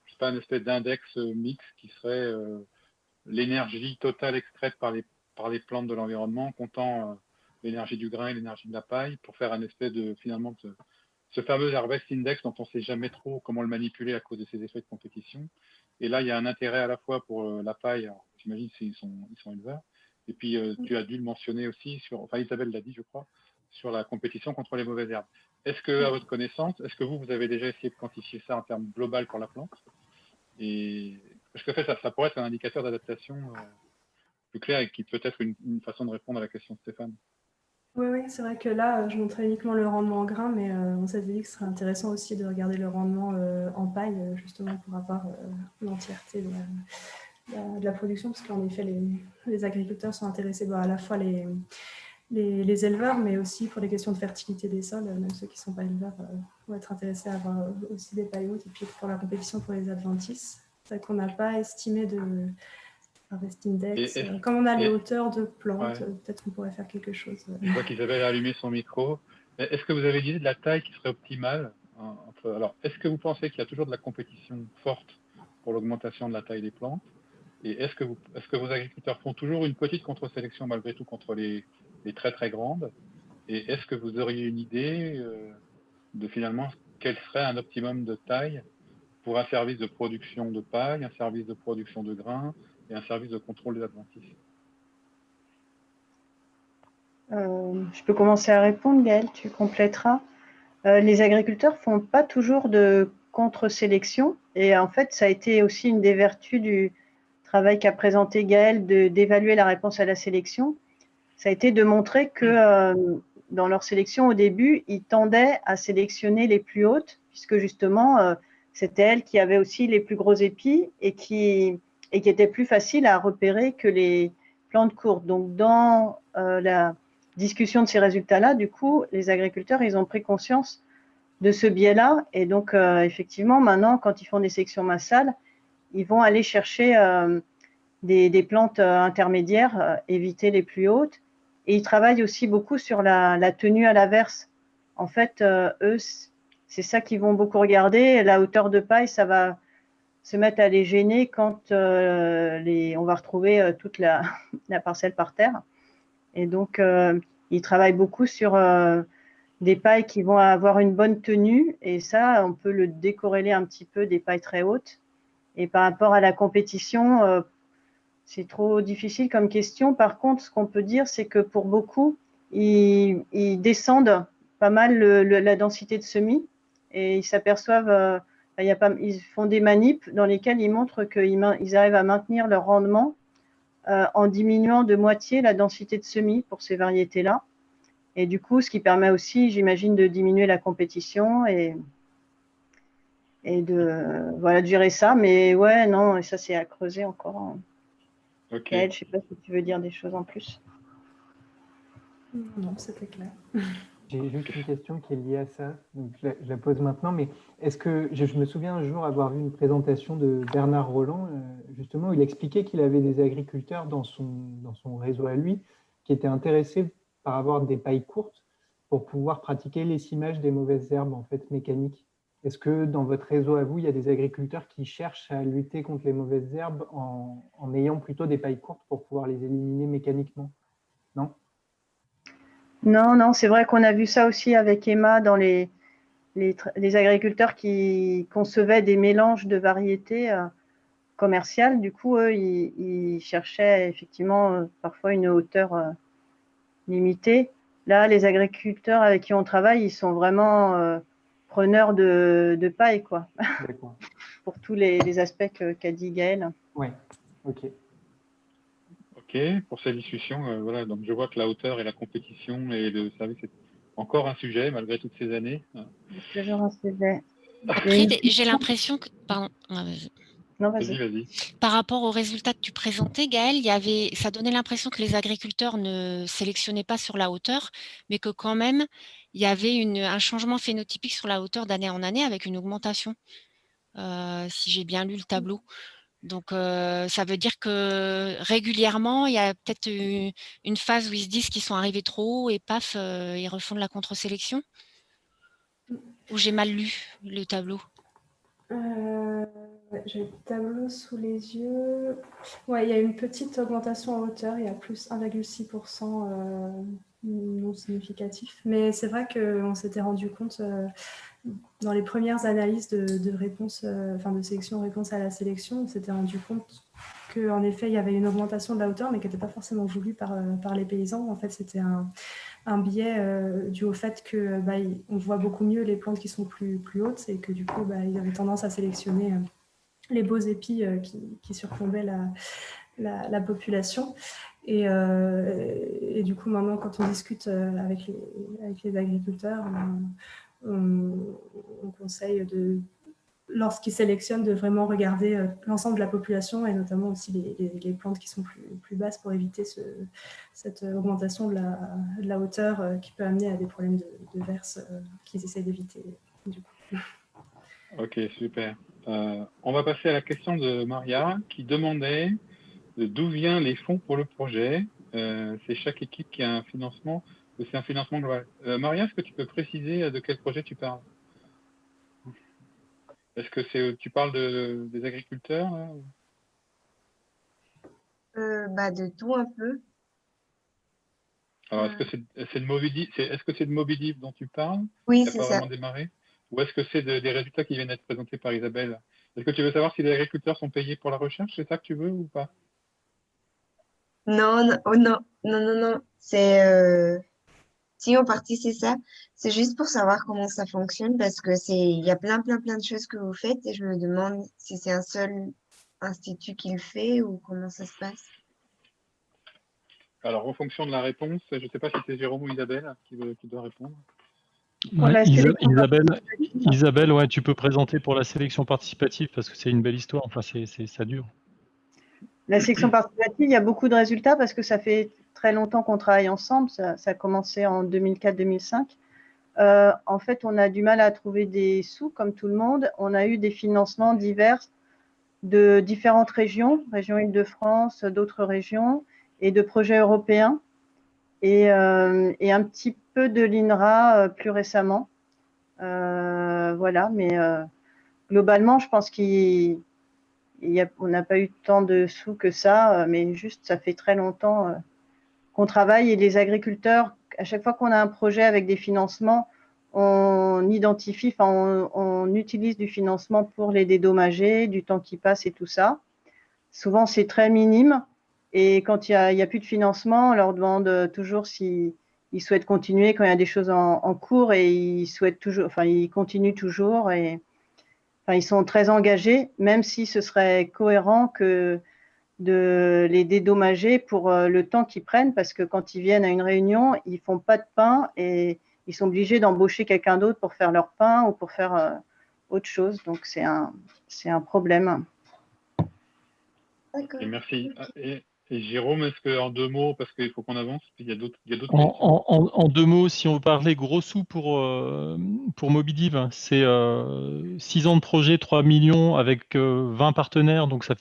je sais pas, une espèce d'index mix qui serait l'énergie totale extraite par les plantes de l'environnement, comptant l'énergie du grain et l'énergie de la paille, pour faire un espèce de, finalement, ce fameux Harvest Index dont on ne sait jamais trop comment le manipuler à cause de ses effets de compétition. Et là, il y a un intérêt à la fois pour la paille, j'imagine qu'ils sont éleveurs, et puis tu as dû le mentionner aussi, enfin Isabelle l'a dit, je crois, sur la compétition contre les mauvaises herbes. Est-ce que, à votre connaissance, est-ce que vous avez déjà essayé de quantifier ça en termes global pour la plante? Et parce que ça pourrait être un indicateur d'adaptation plus clair et qui peut être une façon de répondre à la question de Stéphane. Oui, c'est vrai que là, je montrais uniquement le rendement en grain, mais on s'était dit que ce serait intéressant aussi de regarder le rendement en paille, justement pour avoir l'entièreté de la production, parce qu'en effet, les agriculteurs sont intéressés à la fois les éleveurs, mais aussi pour les questions de fertilité des sols, même ceux qui ne sont pas éleveurs vont être intéressés à avoir aussi des pailles hautes, et puis pour la compétition pour les adventices. C'est vrai qu'on n'a pas estimé de Harvest Index. Comme on a les hauteurs de plantes, peut-être qu'on pourrait faire quelque chose. Je vois qu'Isabelle a allumé son micro. Est-ce que vous avez une idée de la taille qui serait optimale alors, est-ce que vous pensez qu'il y a toujours de la compétition forte pour l'augmentation de la taille des plantes? Et est-ce que vos agriculteurs font toujours une petite contre-sélection malgré tout contre les très très grandes? Et est-ce que vous auriez une idée de finalement quel serait un optimum de taille pour un service de production de paille, un service de production de grains et un service de contrôle des adventices? Je peux commencer à répondre, Gaëlle, tu compléteras. Les agriculteurs ne font pas toujours de contre-sélection, et en fait, ça a été aussi une des vertus du travail qu'a présenté Gaëlle d'évaluer la réponse à la sélection. Ça a été de montrer que dans leur sélection au début, ils tendaient à sélectionner les plus hautes, puisque justement, c'était elles qui avaient aussi les plus gros épis et qui étaient plus faciles à repérer que les plantes courtes. Donc, dans la discussion de ces résultats-là, du coup, les agriculteurs, ils ont pris conscience de ce biais-là. Et donc, effectivement, maintenant, quand ils font des sélections massales, ils vont aller chercher des plantes intermédiaires, éviter les plus hautes. Et ils travaillent aussi beaucoup sur la tenue à l'averse. En fait, eux, c'est ça qu'ils vont beaucoup regarder. La hauteur de paille, ça va se mettre à les gêner quand on va retrouver toute la parcelle par terre. Et donc, ils travaillent beaucoup sur des pailles qui vont avoir une bonne tenue. Et ça, on peut le décorréler un petit peu des pailles très hautes. Et par rapport à la compétition, c'est trop difficile comme question. Par contre, ce qu'on peut dire, c'est que pour beaucoup, ils descendent pas mal la densité de semis et ils s'aperçoivent, ils font des manips dans lesquelles ils montrent qu'ils arrivent à maintenir leur rendement en diminuant de moitié la densité de semis pour ces variétés-là. Et du coup, ce qui permet aussi, j'imagine, de diminuer la compétition et de gérer ça. Mais ouais, non, ça c'est à creuser encore. Ok. Gaëlle, je ne sais pas si tu veux dire des choses en plus. Non, c'était clair. J'ai juste une question qui est liée à ça, donc je la pose maintenant, mais est-ce que je me souviens un jour avoir vu une présentation de Bernard Roland, justement, où il expliquait qu'il avait des agriculteurs dans son réseau à lui qui étaient intéressés par avoir des pailles courtes pour pouvoir pratiquer l'essimage des mauvaises herbes en fait mécaniques. Est-ce que dans votre réseau à vous, il y a des agriculteurs qui cherchent à lutter contre les mauvaises herbes en ayant plutôt des pailles courtes pour pouvoir les éliminer mécaniquement? Non? Non, c'est vrai qu'on a vu ça aussi avec Emma dans les agriculteurs qui concevaient des mélanges de variétés commerciales. Du coup, eux, ils cherchaient effectivement parfois une hauteur limitée. Là, les agriculteurs avec qui on travaille, ils sont vraiment preneurs de paille, quoi. Pour tous les aspects qu'a dit Gaëlle. Oui, ok. Ok, pour cette discussion, voilà, donc je vois que la hauteur et la compétition et le service est encore un sujet malgré toutes ces années. C'est toujours un sujet. Après, j'ai l'impression que... Pardon. Non, vas-y. Vas-y. Par rapport aux résultats que tu présentais, Gaëlle, ça donnait l'impression que les agriculteurs ne sélectionnaient pas sur la hauteur, mais que quand même, il y avait un changement phénotypique sur la hauteur d'année en année avec une augmentation. si j'ai bien lu le tableau. Donc, ça veut dire que régulièrement, il y a peut-être une phase où ils se disent qu'ils sont arrivés trop haut et paf, ils refont de la contre-sélection? Ou j'ai mal lu le tableau? Ouais, j'ai le tableau sous les yeux. Ouais, il y a une petite augmentation en hauteur, il y a plus 1,6% non significatif. Mais c'est vrai qu'on s'était rendu compte dans les premières analyses de réponse, enfin de sélection-réponse à la sélection, on s'était rendu compte qu'en effet, il y avait une augmentation de la hauteur, mais qui n'était pas forcément voulue par les paysans. En fait, c'était un biais dû au fait que on voit beaucoup mieux les plantes qui sont plus hautes et que du coup, ils avaient tendance à sélectionner les beaux épis qui surplombaient la population. Et du coup, maintenant, quand on discute avec les agriculteurs, on conseille lorsqu'ils sélectionnent, de vraiment regarder l'ensemble de la population et notamment aussi les plantes qui sont plus basses pour éviter cette augmentation de la hauteur qui peut amener à des problèmes de verse qu'ils essaient d'éviter. Du coup. Ok, super. On va passer à la question de Maria qui demandait d'où viennent les fonds pour le projet. C'est chaque équipe qui a un financement ou c'est un financement global. Maria, est-ce que tu peux préciser de quel projet tu parles? Est-ce que tu parles des agriculteurs là, De tout un peu. Alors, est-ce que c'est de Moby est-ce que c'est de Moby Deep dont tu parles? Oui, Qui n'a c'est pas ça. vraiment démarré? Ou est-ce que c'est des résultats qui viennent d'être présentés par Isabelle? Est-ce que tu veux savoir si les agriculteurs sont payés pour la recherche? C'est ça que tu veux ou pas? Non, non, oh non, non, non, non. Si en partie c'est ça, c'est juste pour savoir comment ça fonctionne parce que il y a plein, plein, plein de choses que vous faites et je me demande si c'est un seul institut qui le fait ou comment ça se passe. Alors, en fonction de la réponse, je ne sais pas si c'est Jérôme ou Isabelle qui doit répondre. La sélection Isabelle, ouais, tu peux présenter pour la sélection participative parce que c'est une belle histoire. Enfin, ça dure. La sélection participative, il y a beaucoup de résultats parce que ça fait très longtemps qu'on travaille ensemble. Ça a commencé en 2004-2005. En fait, on a du mal à trouver des sous, comme tout le monde. On a eu des financements divers de différentes régions, région Île-de-France, d'autres régions, et de projets européens, et un petit peu de l'INRA plus récemment. Voilà, mais globalement, je pense qu'on n'a pas eu tant de sous que ça, mais juste, ça fait très longtemps qu'on travaille, et les agriculteurs, à chaque fois qu'on a un projet avec des financements, on identifie, on utilise du financement pour les dédommager, du temps qui passe et tout ça. Souvent, c'est très minime. Et quand il y a plus de financement, on leur demande toujours s'ils souhaitent continuer quand il y a des choses en cours, et ils souhaitent toujours, ils continuent toujours, et ils sont très engagés, même si ce serait cohérent que de les dédommager pour le temps qu'ils prennent, parce que quand ils viennent à une réunion, ils font pas de pain et ils sont obligés d'embaucher quelqu'un d'autre pour faire leur pain ou pour faire autre chose. Donc c'est un problème. Et merci. Et Jérôme, est-ce que en 2 mots, parce qu'il faut qu'on avance, il y a d'autres questions. En 2 mots, si on veut parler gros sous pour Mobidiv, c'est 6 ans de projet, 3 millions avec 20 partenaires, donc ça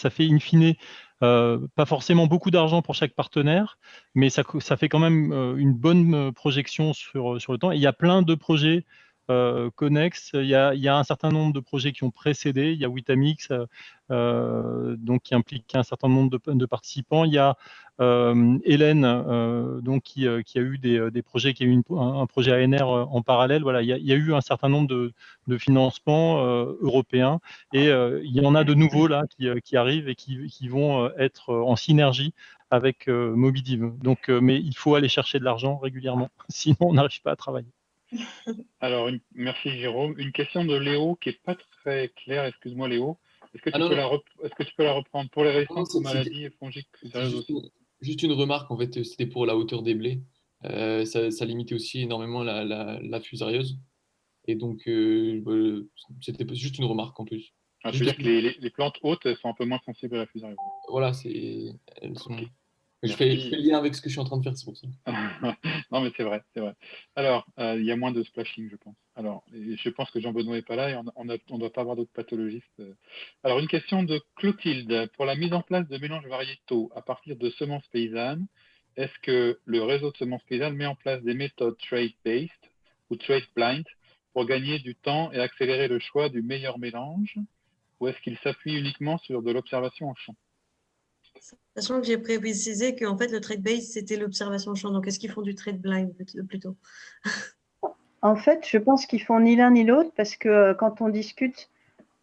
fait in fine pas forcément beaucoup d'argent pour chaque partenaire, mais ça fait quand même une bonne projection sur le temps. Et il y a plein de projets connexes, il y a un certain nombre de projets qui ont précédé, il y a Witamix, donc qui implique un certain nombre de participants, il y a Hélène, donc qui a eu des projets, qui a eu un projet ANR en parallèle. Voilà, il y a eu un certain nombre de financements européens, et il y en a de nouveaux là qui arrivent et qui vont être en synergie avec Mobidiv. Donc, mais il faut aller chercher de l'argent régulièrement, sinon on n'arrive pas à travailler. Alors, merci Jérôme. Une question de Léo qui n'est pas très claire. Excuse-moi Léo. Est-ce que tu peux la reprendre pour les résistances aux maladies fongiques juste une remarque, en fait, c'était pour la hauteur des blés. Ça limitait aussi énormément la fusarieuse. Et donc, c'était juste une remarque en plus. Je veux dire que les plantes hautes sont un peu moins sensibles à la fusarieuse. Voilà, elles sont... Je fais le lien avec ce que je suis en train de faire, c'est pour ça. Non, mais c'est vrai. Alors, il y a moins de splashing, je pense. Alors, je pense que Jean-Benoît n'est pas là et on ne doit pas avoir d'autres pathologistes. Alors, une question de Clotilde. Pour la mise en place de mélanges variétaux à partir de semences paysannes, est-ce que le réseau de semences paysannes met en place des méthodes trait-based ou trait-blind pour gagner du temps et accélérer le choix du meilleur mélange, ou est-ce qu'il s'appuie uniquement sur de l'observation en champ? Sachant que j'ai précisé qu'en fait, le trade base, c'était l'observation champ. Donc, est-ce qu'ils font du trade blind plutôt? En fait, je pense qu'ils font ni l'un ni l'autre parce que quand on discute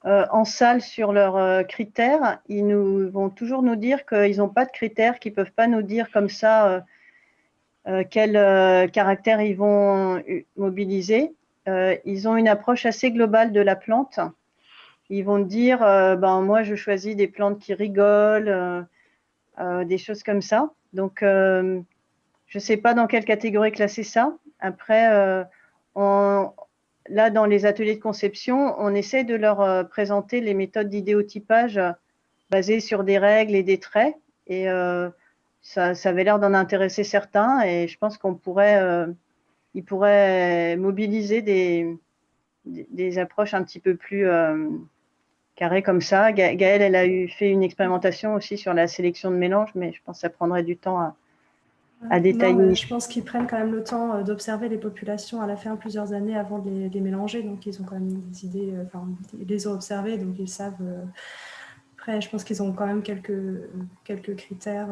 en salle sur leurs critères, ils vont toujours nous dire qu'ils n'ont pas de critères, qu'ils ne peuvent pas nous dire comme ça quel caractère ils vont mobiliser. Ils ont une approche assez globale de la plante. Ils vont dire, moi, je choisis des plantes qui rigolent, des choses comme ça. Donc, je ne sais pas dans quelle catégorie classer ça. Après, là, dans les ateliers de conception, on essaie de leur présenter les méthodes d'idéotypage basées sur des règles et des traits. Et ça avait l'air d'en intéresser certains. Et je pense ils pourraient mobiliser des approches un petit peu plus carrées comme ça. Gaëlle, elle a fait une expérimentation aussi sur la sélection de mélange, mais je pense que ça prendrait du temps à détailler. Non, je pense qu'ils prennent quand même le temps d'observer les populations à la ferme plusieurs années avant de les mélanger. Donc, ils ont quand même des idées, ils les ont observées, donc ils savent. Après, je pense qu'ils ont quand même quelques critères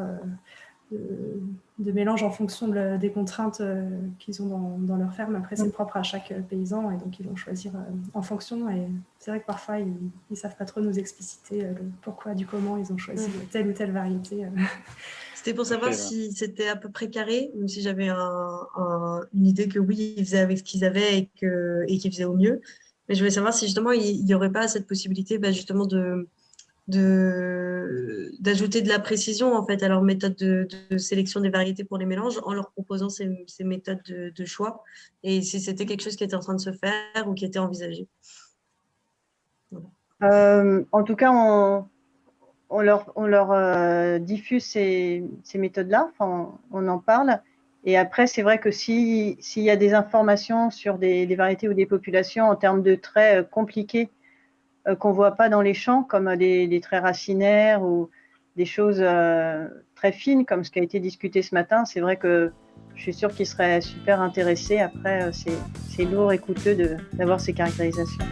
de mélange en fonction des contraintes qu'ils ont dans leur ferme. Après, c'est propre à chaque paysan et donc ils vont choisir en fonction. Et c'est vrai que parfois, ils ne savent pas trop nous expliciter le pourquoi du comment ils ont choisi telle ou telle variété. C'était pour savoir si c'était à peu près carré, ou si j'avais une idée que oui, ils faisaient avec ce qu'ils avaient et qu'ils faisaient au mieux. Mais je voulais savoir si justement, il n'y aurait pas cette possibilité justement d'ajouter de la précision en fait à leur méthode de sélection des variétés pour les mélanges en leur proposant ces méthodes de choix, et si c'était quelque chose qui était en train de se faire ou qui était envisagé. Voilà. En tout cas, on leur diffuse ces méthodes-là, on en parle. Et après, c'est vrai que s'il y a des informations sur des variétés ou des populations en termes de traits compliqués qu'on ne voit pas dans les champs, comme des traits racinaires ou des choses très fines, comme ce qui a été discuté ce matin, c'est vrai que je suis sûre qu'ils seraient super intéressés. Après, c'est lourd et coûteux d'avoir ces caractérisations.